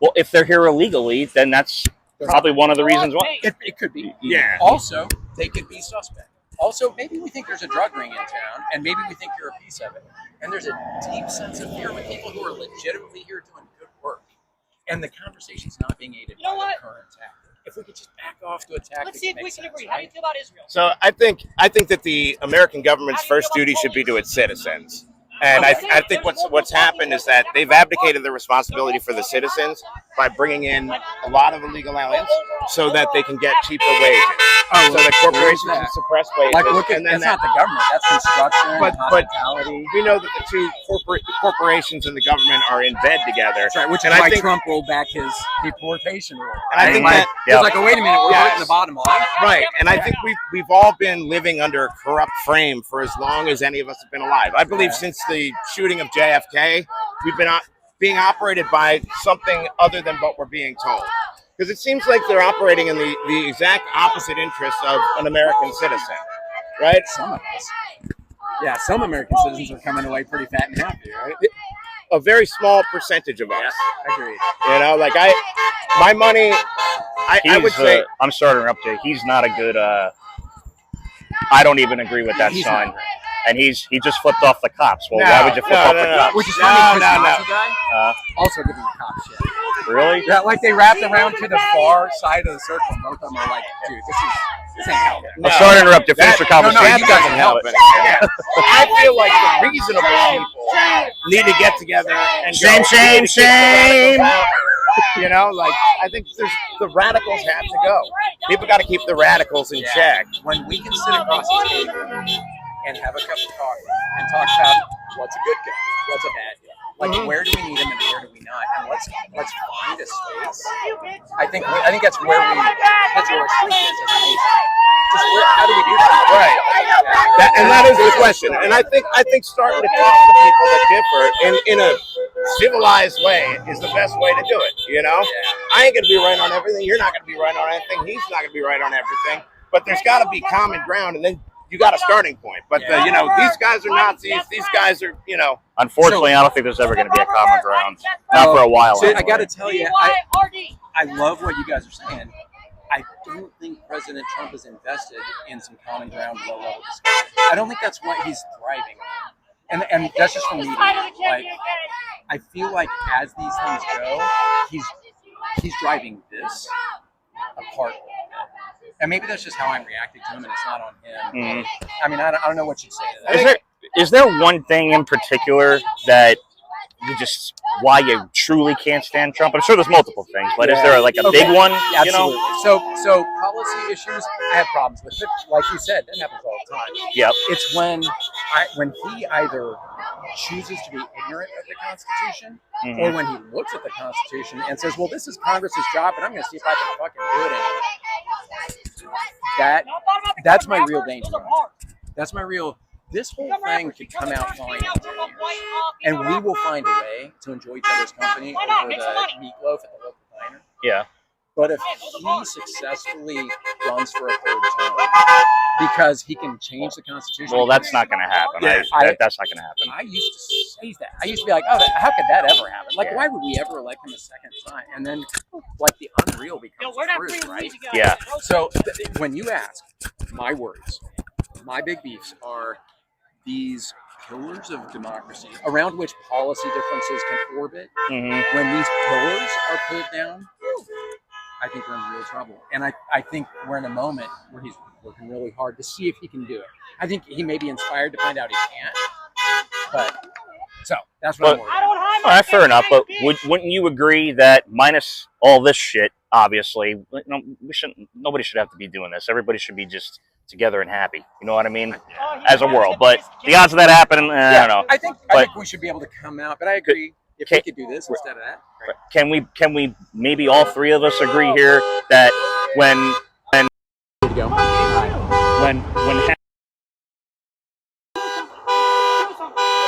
Well, if they're here illegally, then that's probably one of the reasons why. It could be. Yeah. Also, they could be suspect. Also, maybe we think there's a drug ring in town, and maybe we think you're a piece of it. And there's a deep sense of fear with people who are legitimately here doing good work. And the conversation's not being aided by the current tactic. If we could just back off to a tactic. Let's see if we can agree. How do you feel about Israel? So I think that the American government's first duty should be to its citizens. And I think what's happened is that they've abdicated their responsibility for the citizens by bringing in a lot of illegal aliens so that they can get cheaper wages. So that corporations can suppress wages. Like, look at, that's not the government. That's construction, but hospitality. We know that the two corporations and the government are in bed together. That's right, which is why Trump rolled back his deportation rule. And I think that it's like, oh, wait a minute, we're hurting the bottom line. Right, and I think we've all been living under a corrupt frame for as long as any of us have been alive. I believe since the shooting of JFK, we've been being operated by something other than what we're being told. Because it seems like they're operating in the exact opposite interests of an American citizen, right? Some of us. Yeah, some American citizens are coming away pretty fat and happy, right? A very small percentage of us. Yeah, agreed. Like my money, I would say. I'm sorry to interrupt you. He's not a good. I don't even agree with that sign. And he just flipped off the cops. Well, why would you flip off the cops? Which is funny, Nazi guy also giving the cops shit. Really? Yeah, like they wrapped around to the far side of the circle. Both of them are like, dude, this ain't helping. I'm sorry to interrupt you. Finish your conversation. That doesn't help it. Yeah. I feel like the reasonable people need to get together and shame. I think the radicals have to go. People got to keep the radicals in check. When we can sit across the table and have a cup of coffee and talk about what's a good guy, what's a bad guy, like where do we need him and where do we not, and let's find a space. I think that's where our strength is as a nation. How do we do that? Right. That is the question. And I think starting to talk to people that differ in a civilized way is the best way to do it. I ain't gonna be right on everything. You're not gonna be right on anything. He's not gonna be right on everything. But there's got to be common ground, and then you got a starting point. But these guys are Nazis. These guys are Unfortunately, I don't think there's ever going to be a common ground. Not for a while. So I got to tell you, I love what you guys are saying. I don't think President Trump is invested in some common ground, low-level discussion. I don't think that's what he's thriving on. And that's just from media. Like, I feel like as these things go, he's driving this apart. And maybe that's just how I'm reacting to him, and it's not on him. Mhm. I mean, I don't know what you'd say to that. Is there one thing in particular that why you truly can't stand Trump? I'm sure there's multiple things, but is there like a big one? Absolutely. You know? So policy issues, I have problems with it. Like you said, that happens all the time. Yep. It's when he either chooses to be ignorant of the Constitution, or when he looks at the Constitution and says, "Well, this is Congress's job, and I'm going to see if I can fucking do it anyway." That's my real danger. That's my real. This whole thing could come out fine, and we will find a way to enjoy each other's company over the meatloaf at the local diner. Yeah. But if he successfully runs for a third term because he can change the Constitution, well, that's not going to happen. That's not going to happen. I used to say that. I used to be like, "Oh, how could that ever happen? Like, why would we ever elect him a second time?" And then, like, the unreal becomes true, right? Yeah. So when you ask, my worries, my big beefs are these pillars of democracy around which policy differences can orbit. When these pillars are pulled down, I think we're in real trouble. And I think we're in a moment where he's working really hard to see if he can do it. I think he may be inspired to find out he can't. But so that's what I'm worried about. All right, fair enough. But wouldn't you agree that minus all this shit, obviously, nobody should have to be doing this. Everybody should be just together and happy. You know what I mean? As a world. But the odds of that happening, I don't know. I think we should be able to come out. But I agree. If we could do this instead of that, great. Can we maybe all three of us agree here that when Here you go. I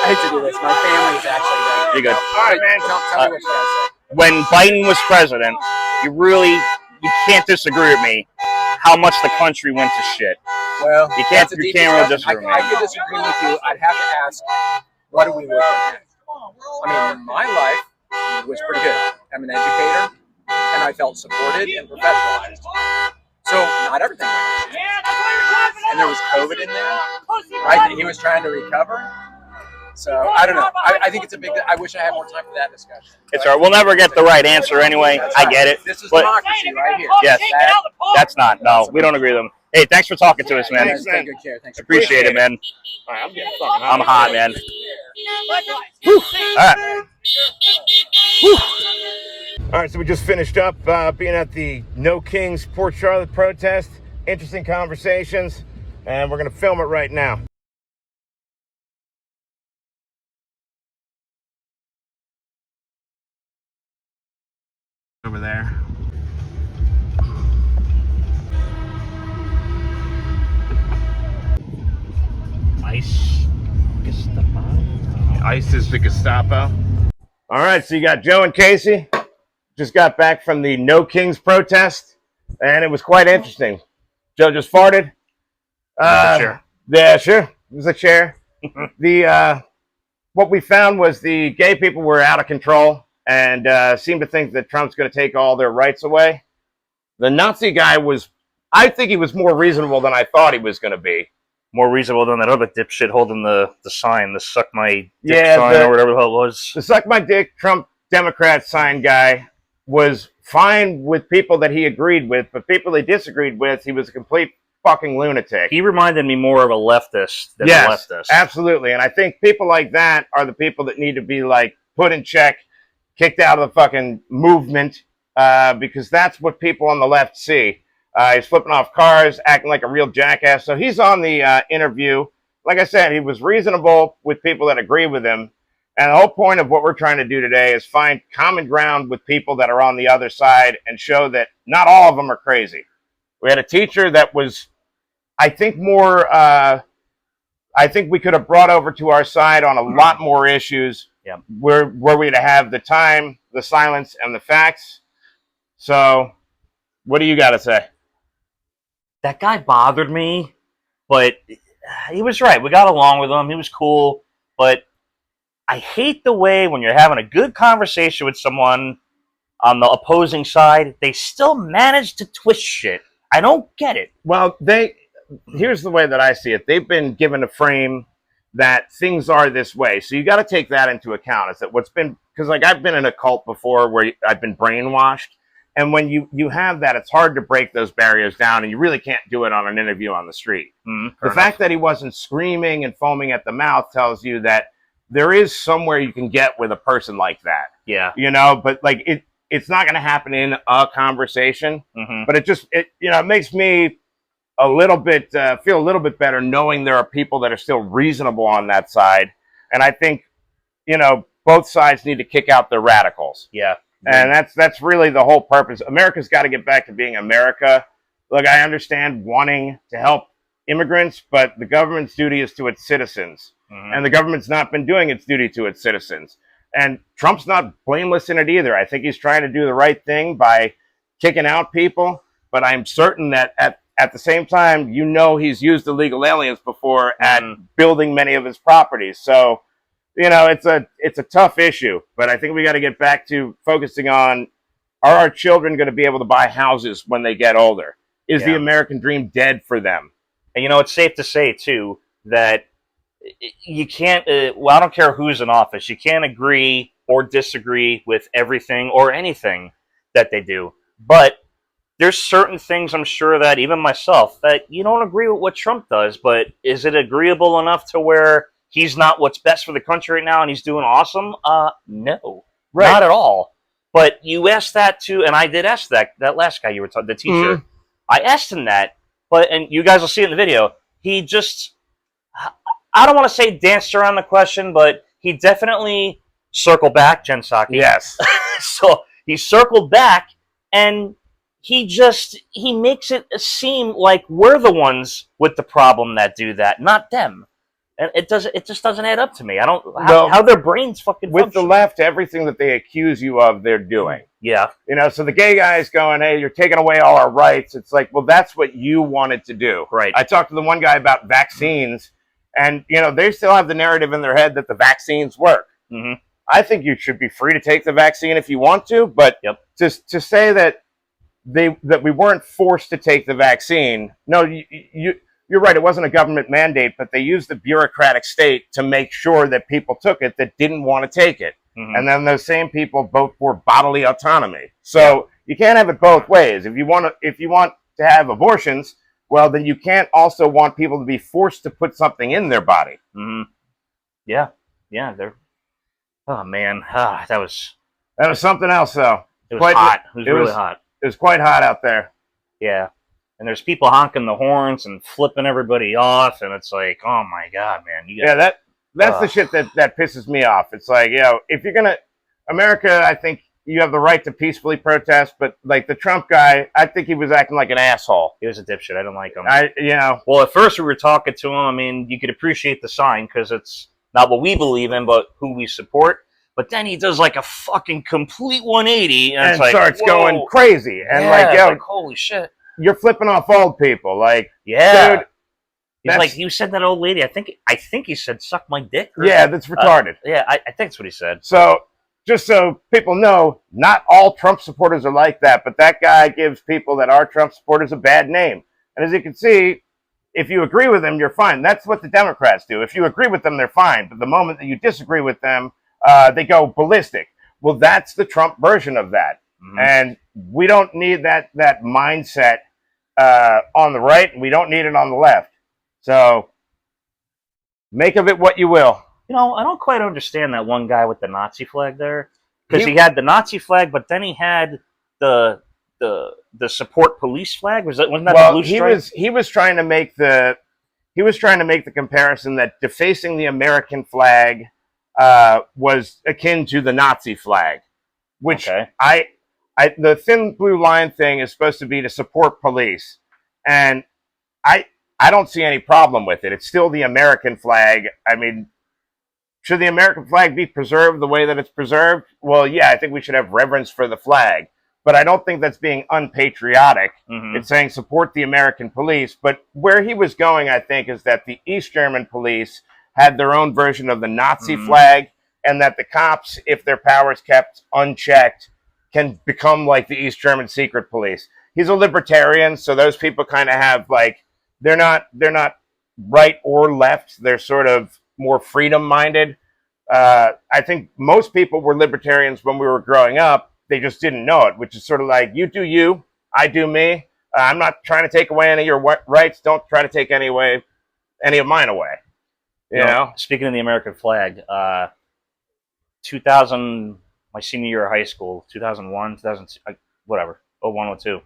hate to do this. My family's actually there. You're good. All right, man. Tell me what you guys say. When Biden was president, you can't disagree with me how much the country went to shit. Well, you can't really disagree with me. I could disagree with you. I'd have to ask, what are we looking at? I mean, my life was pretty good. I'm an educator, and I felt supported and professionalized. So not everything went to shit. And there was COVID in there, right? That he was trying to recover. So I don't know. I think it's a big. I wish I had more time for that discussion. It's all right. We'll never get the right answer anyway. I get it. This is democracy right here. Yes, that's not. No, we don't agree with them. Hey, thanks for talking to us, man. Thanks, take good care. Thanks. Appreciate it, man. All right, I'm hot, man. Whew. All right. Whew. All right, so we just finished up being at the No Kings Port Charlotte protest. Interesting conversations, and we're going to film it right now. Over there. ICE is the Gestapo. All right, so you got Joe and Casey. Just got back from the No Kings protest, and it was quite interesting. Joe just farted. Sure. Yeah, sure. It was a chair. What we found was the gay people were out of control and seemed to think that Trump's going to take all their rights away. The Nazi guy I think he was more reasonable than I thought he was going to be. More reasonable than that other dipshit holding the sign, the suck my dick sign or whatever the hell it was. The suck my dick Trump Democrat sign guy was fine with people that he agreed with, but people he disagreed with, he was a complete fucking lunatic. He reminded me more of a leftist than a leftist. Absolutely. And I think people like that are the people that need to be like put in check, kicked out of the fucking movement, because that's what people on the left see. He's flipping off cars, acting like a real jackass. So he's on the interview. Like I said, he was reasonable with people that agree with him. And the whole point of what we're trying to do today is find common ground with people that are on the other side and show that not all of them are crazy. We had a teacher that was, I think, more, I think we could have brought over to our side on a lot more issues where we'd have the time, the silence, and the facts. So what do you got to say? That guy bothered me, but he was right. We got along with him. He was cool, but I hate the way when you're having a good conversation with someone on the opposing side, they still manage to twist shit. I don't get it. Well, here's the way that I see it. They've been given a frame that things are this way. So you got to take that into account. Is that what's been, because like I've been in a cult before where I've been brainwashed. And when you have that, it's hard to break those barriers down, and you really can't do it on an interview on the street. The fact that he wasn't screaming and foaming at the mouth tells you that there is somewhere you can get with a person like that. Yeah. You know, but like it's not going to happen in a conversation, but it makes me a little bit feel a little bit better knowing there are people that are still reasonable on that side. And I think, both sides need to kick out the radicals. Yeah. And that's really the whole purpose. America's got to get back to being America. Look, I understand wanting to help immigrants, but the government's duty is to its citizens. And the government's not been doing its duty to its citizens. And Trump's not blameless in it either. I think he's trying to do the right thing by kicking out people, but I'm certain that at the same time, he's used illegal aliens before at building many of his properties. So, it's a tough issue, but I think we got to get back to focusing on, are our children going to be able to buy houses when they get older? Is the American dream dead for them? And it's safe to say too that you can't, I don't care who's in office, you can't agree or disagree with everything or anything that they do. But there's certain things, I'm sure that even myself, that you don't agree with what Trump does, but is it agreeable enough to where he's not what's best for the country right now and he's doing awesome? No, not at all. But you asked that too, and I did ask that last guy you were talking, the teacher. I asked him that, and you guys will see it in the video. He just, I don't want to say danced around the question, but he definitely circled back, Jen Psaki. Yes. So he circled back, and he makes it seem like we're the ones with the problem that do that, not them. And it just doesn't add up to me. I don't how their brains fucking with function. the left, everything that they accuse you of, they're doing. Yeah. So the gay guy's going, hey, you're taking away all our rights. It's like, well, that's what you wanted to do. Right. I talked to the one guy about vaccines, and they still have the narrative in their head that the vaccines work. I think you should be free to take the vaccine if you want to, but to say that we weren't forced to take the vaccine, no, you're right, it wasn't a government mandate, but they used the bureaucratic state to make sure that people took it that didn't want to take it. And then those same people vote for bodily autonomy. So you can't have it both ways. If you want to have abortions, well, then you can't also want people to be forced to put something in their body. Yeah. They're. Oh man, that was something else, though. It was hot. It was really hot. It was quite hot out there. Yeah. And there's people honking the horns and flipping everybody off, and it's like, oh my god, man! That's the shit that pisses me off. It's like, if you're gonna America, I think you have the right to peacefully protest, but like the Trump guy, I think he was acting like an asshole. He was a dipshit. I didn't like him. Well, at first we were talking to him. I mean, you could appreciate the sign because it's not what we believe in, but who we support. But then he does like a fucking complete 180 and it's like, starts going crazy and like holy shit. You're flipping off old people, like, dude. He's like, you said that old lady. I think he said, "Suck my dick." That's retarded. I think that's what he said. So, just so people know, not all Trump supporters are like that, but that guy gives people that are Trump supporters a bad name. And as you can see, if you agree with them, you're fine. That's what the Democrats do. If you agree with them, they're fine. But the moment that you disagree with them, they go ballistic. Well, that's the Trump version of that, and we don't need that mindset on the right, and we don't need it on the left. So make of it what you will. I don't quite understand that one guy with the Nazi flag there, because he had the Nazi flag, but then he had the support police flag. Wasn't that the blue stripe? He was trying to make the comparison that defacing the American flag was akin to the Nazi flag, which the thin blue line thing is supposed to be to support police, and I don't see any problem with it. It's still the American flag. I mean, should the American flag be preserved the way that it's preserved? Well, yeah, I think we should have reverence for the flag, but I don't think that's being unpatriotic. It's saying support the American police, but where he was going, I think, is that the East German police had their own version of the Nazi flag, and that the cops, if their powers kept unchecked, can become like the East German secret police. He's a libertarian, so those people kind of have like, they're not right or left. They're sort of more freedom-minded. I think most people were libertarians when we were growing up, they just didn't know it, which is sort of like, you do you, I do me. I'm not trying to take away any of your rights. Don't try to take any of mine away. You know? Speaking of the American flag, 2000, my senior year of high school, 2001, 2002, whatever, 01, 02,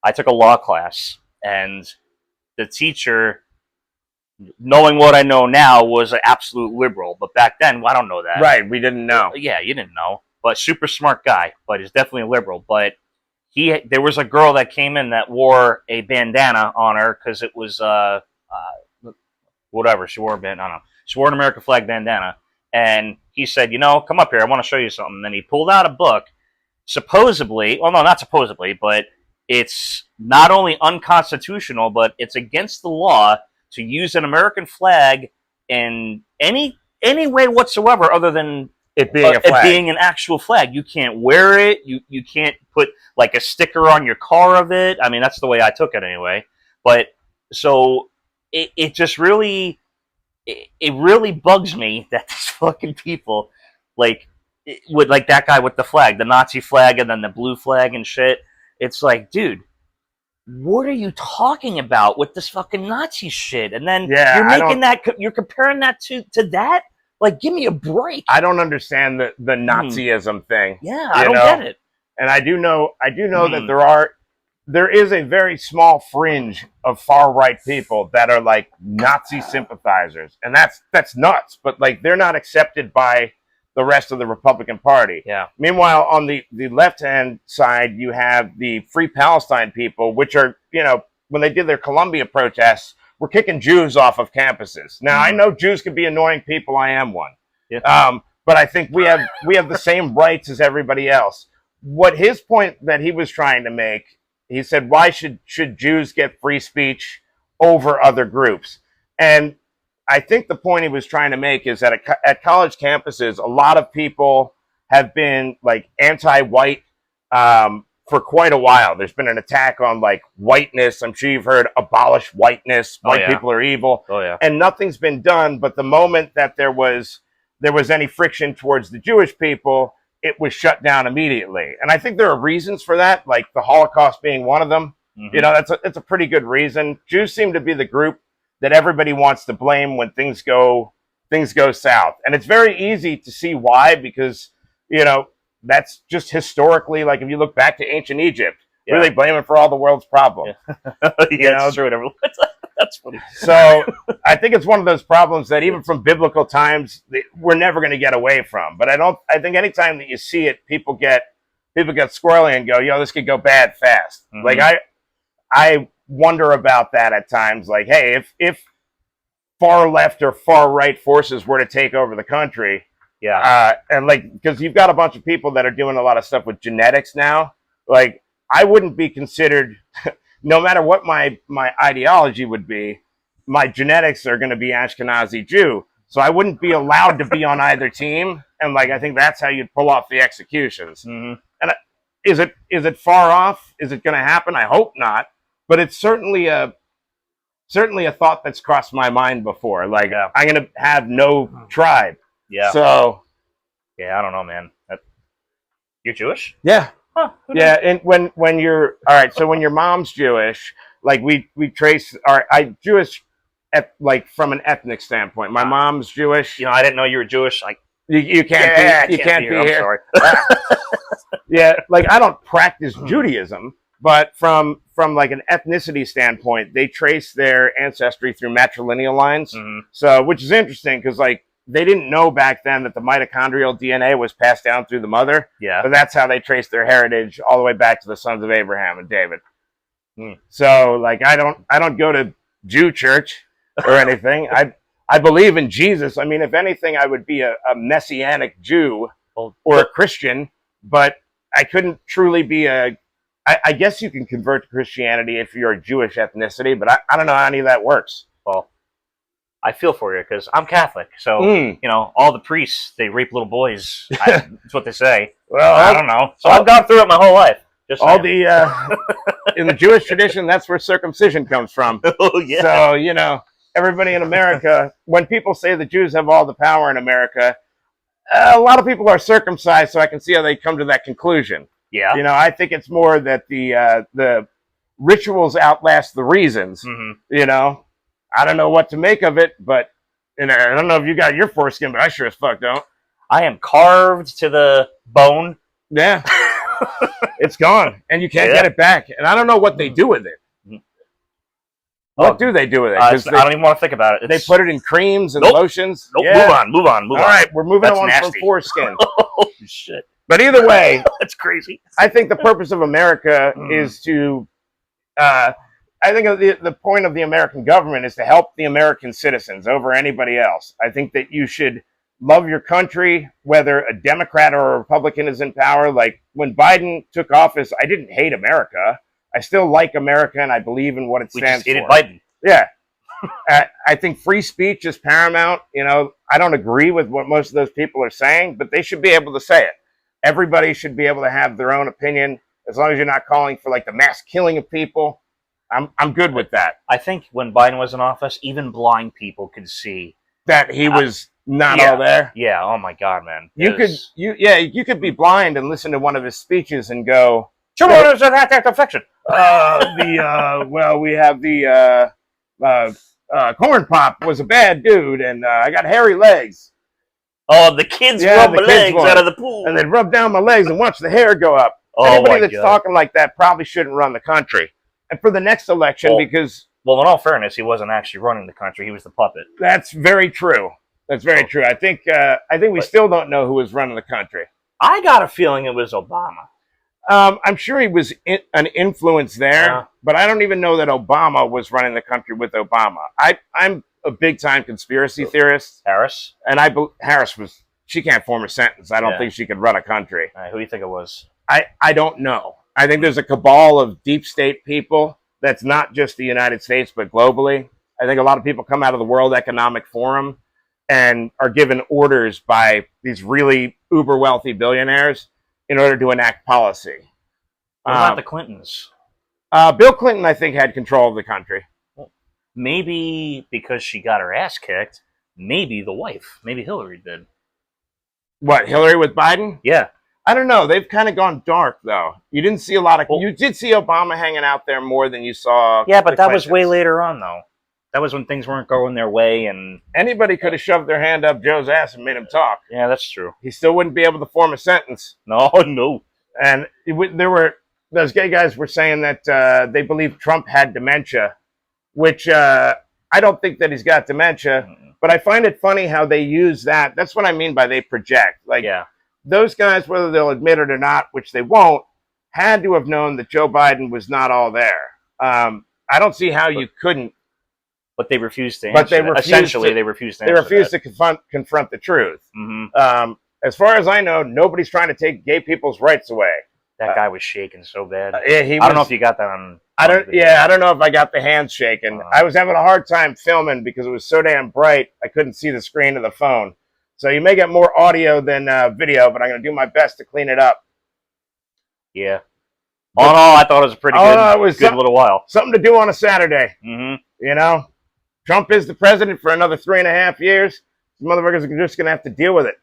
I took a law class, and the teacher, knowing what I know now, was an absolute liberal. But back then, I don't know that. Right, we didn't know. Yeah, you didn't know. But super smart guy, but he's definitely a liberal. But there was a girl that came in that wore a bandana on her because it was whatever she wore a bandana. I don't know. She wore an American flag bandana, and he said, come up here. I want to show you something. And then he pulled out a book, supposedly. Well, no, not supposedly, but it's not only unconstitutional, but it's against the law to use an American flag in any way whatsoever other than it being a flag. It being an actual flag. You can't wear it. You can't put like a sticker on your car of it. I mean, that's the way I took it anyway. But so it just really, it really bugs me that these fucking people like that guy with the flag, the Nazi flag, and then the blue flag and shit. It's like, dude, what are you talking about with this fucking Nazi shit? And then you're comparing that to that? Like, give me a break. I don't understand the Nazism thing. Yeah, I don't get it. And I do know that there is a very small fringe of far right people that are like Nazi sympathizers, and that's nuts. But like, they're not accepted by the rest of the Republican Party. Yeah. Meanwhile, on the left-hand side, you have the Free Palestine people, which are, when they did their Columbia protests, were kicking Jews off of campuses. Now, I know Jews can be annoying people. I am one. Yeah. But I think we have the same rights as everybody else. What his point that he was trying to make, he said, why should Jews get free speech over other groups? And I think the point he was trying to make is that at college campuses, a lot of people have been like anti-white for quite a while. There's been an attack on like whiteness. I'm sure you've heard abolish whiteness. White people are evil. Oh, yeah. And nothing's been done. But the moment that there was any friction towards the Jewish people, it was shut down immediately. And I think there are reasons for that, like the Holocaust being one of them. Mm-hmm. That's a pretty good reason. Jews seem to be the group that everybody wants to blame when things go south. And it's very easy to see why, because, that's just historically, like if you look back to ancient Egypt, who they blaming for all the world's problems. Yeah. That's true. That's funny. So I think it's one of those problems that even from biblical times, we're never going to get away from. But I think anytime that you see it, people get squirrely and go, this could go bad fast. Mm-hmm. Like I wonder about that at times. Like, hey, if far left or far right forces were to take over the country, and like, because you've got a bunch of people that are doing a lot of stuff with genetics now. Like, I wouldn't be considered, no matter what my ideology would be, my genetics are going to be Ashkenazi Jew. So I wouldn't be allowed to be on either team. And like, I think that's how you'd pull off the executions. Mm-hmm. And is it far off? Is it going to happen? I hope not. But it's certainly a thought that's crossed my mind before. Like, I'm going to have no tribe. Yeah. So. Yeah, I don't know, man. You're Jewish? Yeah. Huh, yeah, and when you're all right, so when your mom's Jewish, like we trace Jewish from an ethnic standpoint. My mom's Jewish. I didn't know you were Jewish. Like you can't be here. I'm sorry. Yeah, like I don't practice Judaism, but from like an ethnicity standpoint, they trace their ancestry through matrilineal lines. Mm-hmm. So, which is interesting because like they didn't know back then that the mitochondrial DNA was passed down through the mother. Yeah. But that's how they trace their heritage all the way back to the sons of Abraham and David. So like I don't go to Jew church or anything. I believe in Jesus. I mean, if anything, I would be a messianic Jew or a Christian, but I couldn't truly be I guess you can convert to Christianity if you're a Jewish ethnicity, but I don't know how any of that works. Well, I feel for you because I'm Catholic, so all the priests, they rape little boys. That's what they say. Well, I don't know. So I've gone through it my whole life. Just all the in the Jewish tradition, that's where circumcision comes from. Oh yeah. So everybody in America, when people say the Jews have all the power in America, A lot of people are circumcised, so I can see how they come to that conclusion. Yeah. You know, I think it's more that the rituals outlast the reasons. You know, I don't know what to make of it, but I don't know if you got your foreskin, but I sure as fuck don't. I am carved to the bone. Yeah. It's gone, and you can't get it back. And I don't know what they do with it. What do they do with it? I don't even want to think about it. They put it in creams and lotions. Nope. Yeah. Move on. All right, we're moving on from foreskin. Oh, shit. But either way, that's crazy. I think the purpose of America is to. I think the point of the American government is to help the American citizens over anybody else. I think that you should love your country, whether a Democrat or a Republican is in power. Like when Biden took office, I didn't hate America. I still like America, and I believe in what it stands for. We just hated Biden. Yeah. I think free speech is paramount. You know, I don't agree with what most of those people are saying, but they should be able to say it. Everybody should be able to have their own opinion, as long as you're not calling for like the mass killing of people. I'm good with that. I think when Biden was in office, even blind people could see that he was not all there. Yeah. Oh my God, man. You could be blind and listen to one of his speeches and go, "Sure, what is that infection?" Well, we have the corn pop was a bad dude, and I got hairy legs. Oh, the kids rub my legs out of the pool, and they'd rub down my legs and watch the hair go up. Anybody that's talking like that probably shouldn't run the country. And for the next election, because in all fairness, he wasn't actually running the country; he was the puppet. That's very true. That's very true. I think we still don't know who was running the country. I got a feeling it was Obama. I'm sure he was an influence there, but I don't even know that Obama was running the country with Obama. I'm a big-time conspiracy theorist. Harris? And Harris was, she can't form a sentence. I don't think she could run a country. Who do you think it was? I don't know. I think there's a cabal of deep state people that's not just the United States, but globally. I think a lot of people come out of the World Economic Forum and are given orders by these really uber-wealthy billionaires in order to enact policy. What about the Clintons? Bill Clinton, I think, had control of the country. Well, maybe because she got her ass kicked. Maybe the wife. Maybe Hillary did. What, Hillary with Biden? Yeah. I don't know. They've kind of gone dark, though. You didn't see a lot of... you did see Obama hanging out there more than you saw... Yeah, but that was way later on, though. That was when things weren't going their way, and... Anybody could have shoved their hand up Joe's ass and made him talk. Yeah, that's true. He still wouldn't be able to form a sentence. No. And there were... Those gay guys were saying that they believe Trump had dementia, which I don't think that he's got dementia, but I find it funny how they use that. That's what I mean by they project. Like, those guys, whether they'll admit it or not, which they won't, had to have known that Joe Biden was not all there. I don't see how you couldn't. But they refused to answer. They refused to answer. They refused to confront the truth. As far as I know, nobody's trying to take gay people's rights away. That guy was shaking so bad. I don't know if you got that on. I don't know if I got the hands shaking. I was having a hard time filming because it was so damn bright. I couldn't see the screen of the phone. So you may get more audio than video, but I'm going to do my best to clean it up. Yeah. All in all, I thought it was a pretty good little while. Something to do on a Saturday. You know, Trump is the president for another 3.5 years. These motherfuckers are just going to have to deal with it.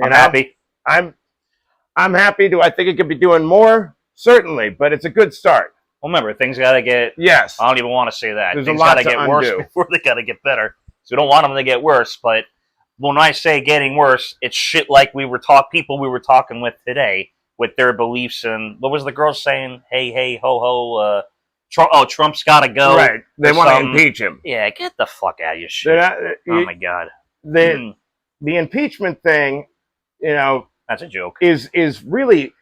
I'm happy. I'm happy. Do I think it could be doing more? Certainly, but it's a good start. Well, remember, things got to get... Yes. I don't even want to say that. There's things a lot got to get worse before they got to get better. So we don't want them to get worse, but when I say getting worse, it's shit like people we were talking with today with their beliefs and... What was the girl saying? Hey, ho, ho, Trump's got to go. Right. They want to impeach him. Yeah, get the fuck out of your shit. Oh, my God. The impeachment thing, you know... That's a joke. Is really,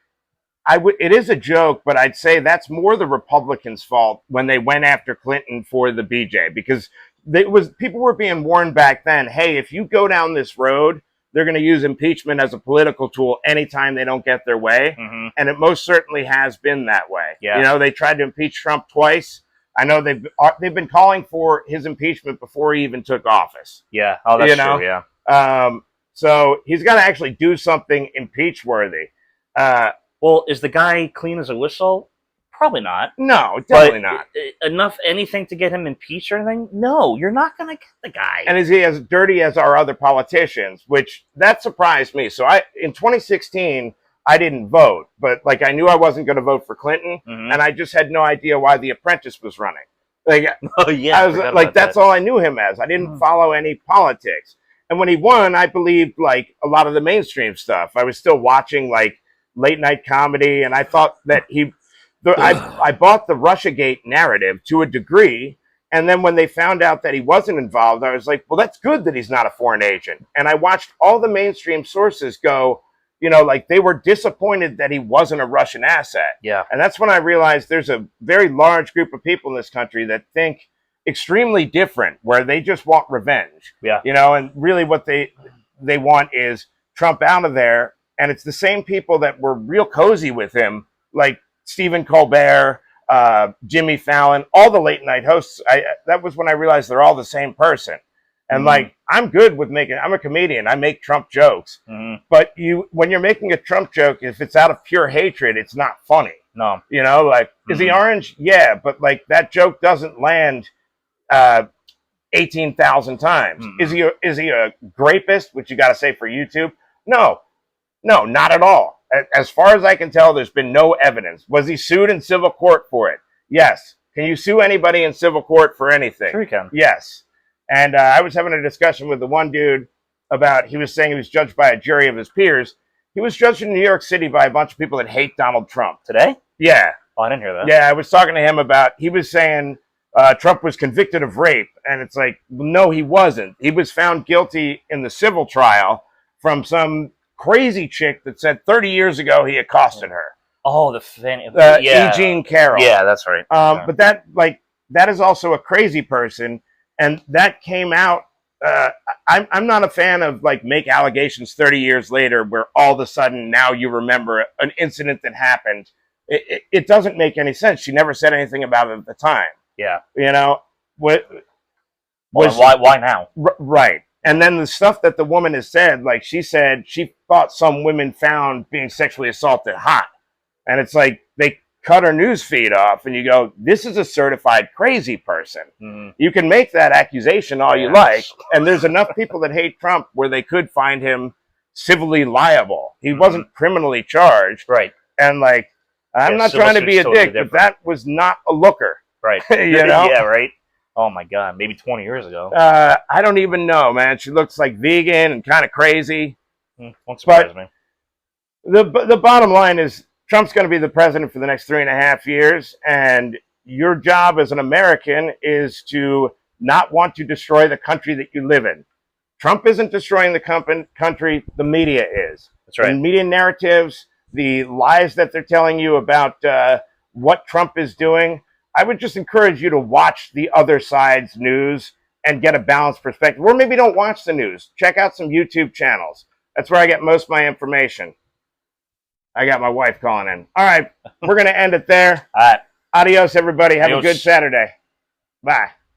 it is a joke, but I'd say that's more the Republicans' fault when they went after Clinton for the BJ, because people were being warned back then, hey, if you go down this road, they're going to use impeachment as a political tool anytime they don't get their way, and it most certainly has been that way. Yeah. You know, they tried to impeach Trump twice. I know they've been calling for his impeachment before he even took office. Yeah. Oh, that's true. Yeah. So he's got to actually do something impeach-worthy. Well, is the guy clean as a whistle? Probably not. No, definitely not. Enough anything to get him impeached or anything? No, you're not going to get the guy. And is he as dirty as our other politicians? Which that surprised me. So in 2016, I didn't vote, but like I knew I wasn't going to vote for Clinton, and I just had no idea why The Apprentice was running. Like, oh yeah, I was like, that's all I knew him as. I didn't follow any politics. And when he won, I believed like a lot of the mainstream stuff. I was still watching like late night comedy, and I thought that I bought the Russiagate narrative to a degree, and then when they found out that he wasn't involved, I was like, well, that's good that he's not a foreign agent. And I watched all the mainstream sources go, you know, like they were disappointed that he wasn't a Russian asset. Yeah. And that's when I realized there's a very large group of people in this country that think extremely different, where they just want revenge. Yeah. You know, and really what they want is Trump out of there. And it's the same people that were real cozy with him, like Stephen Colbert, Jimmy Fallon, all the late night hosts. That was when I realized they're all the same person. And like, I'm good with I'm a comedian. I make Trump jokes. But when you're making a Trump joke, if it's out of pure hatred, it's not funny. No. You know, like, is he orange? Yeah. But like that joke doesn't land 18,000 times. Is he a rapist, which you got to say for YouTube? No, not at all. As far as I can tell, there's been no evidence. Was he sued in civil court for it? Yes. Can you sue anybody in civil court for anything? Sure you can. Yes. And I was having a discussion with the one dude about, he was saying he was judged by a jury of his peers. He was judged in New York City by a bunch of people that hate Donald Trump. Today? Yeah. Oh, I didn't hear that. Yeah, I was talking to him about, he was saying Trump was convicted of rape. And it's like, no, he wasn't. He was found guilty in the civil trial from some crazy chick that said 30 years ago he accosted her. Oh, E. Jean Carroll. Yeah, that's right. But that is also a crazy person. And that came out. I'm not a fan of like make allegations 30 years later where all of a sudden now you remember an incident that happened. It doesn't make any sense. She never said anything about it at the time. Yeah. You know, why now? Right. And then the stuff that the woman has said, like she said, she thought some women found being sexually assaulted hot. And it's like they cut her news feed off and you go, this is a certified crazy person. You can make that accusation all you like. And there's enough people that hate Trump where they could find him civilly liable. He wasn't criminally charged. Right. And like, I'm not trying to be a dick, but that was not a looker. Right. You know? Yeah, right. Oh my God, maybe 20 years ago. I don't even know, man. She looks like vegan and kind of crazy. Won't surprise me. The bottom line is Trump's going to be the president for the next 3.5 years, and your job as an American is to not want to destroy the country that you live in. Trump isn't destroying the country, the media is. That's right. The media narratives, the lies that they're telling you about what Trump is doing. I would just encourage you to watch the other side's news and get a balanced perspective. Or maybe don't watch the news. Check out some YouTube channels. That's where I get most of my information. I got my wife calling in. All right, we're going to end it there. All right. Adios, everybody. Have Adios. a good Saturday. Bye.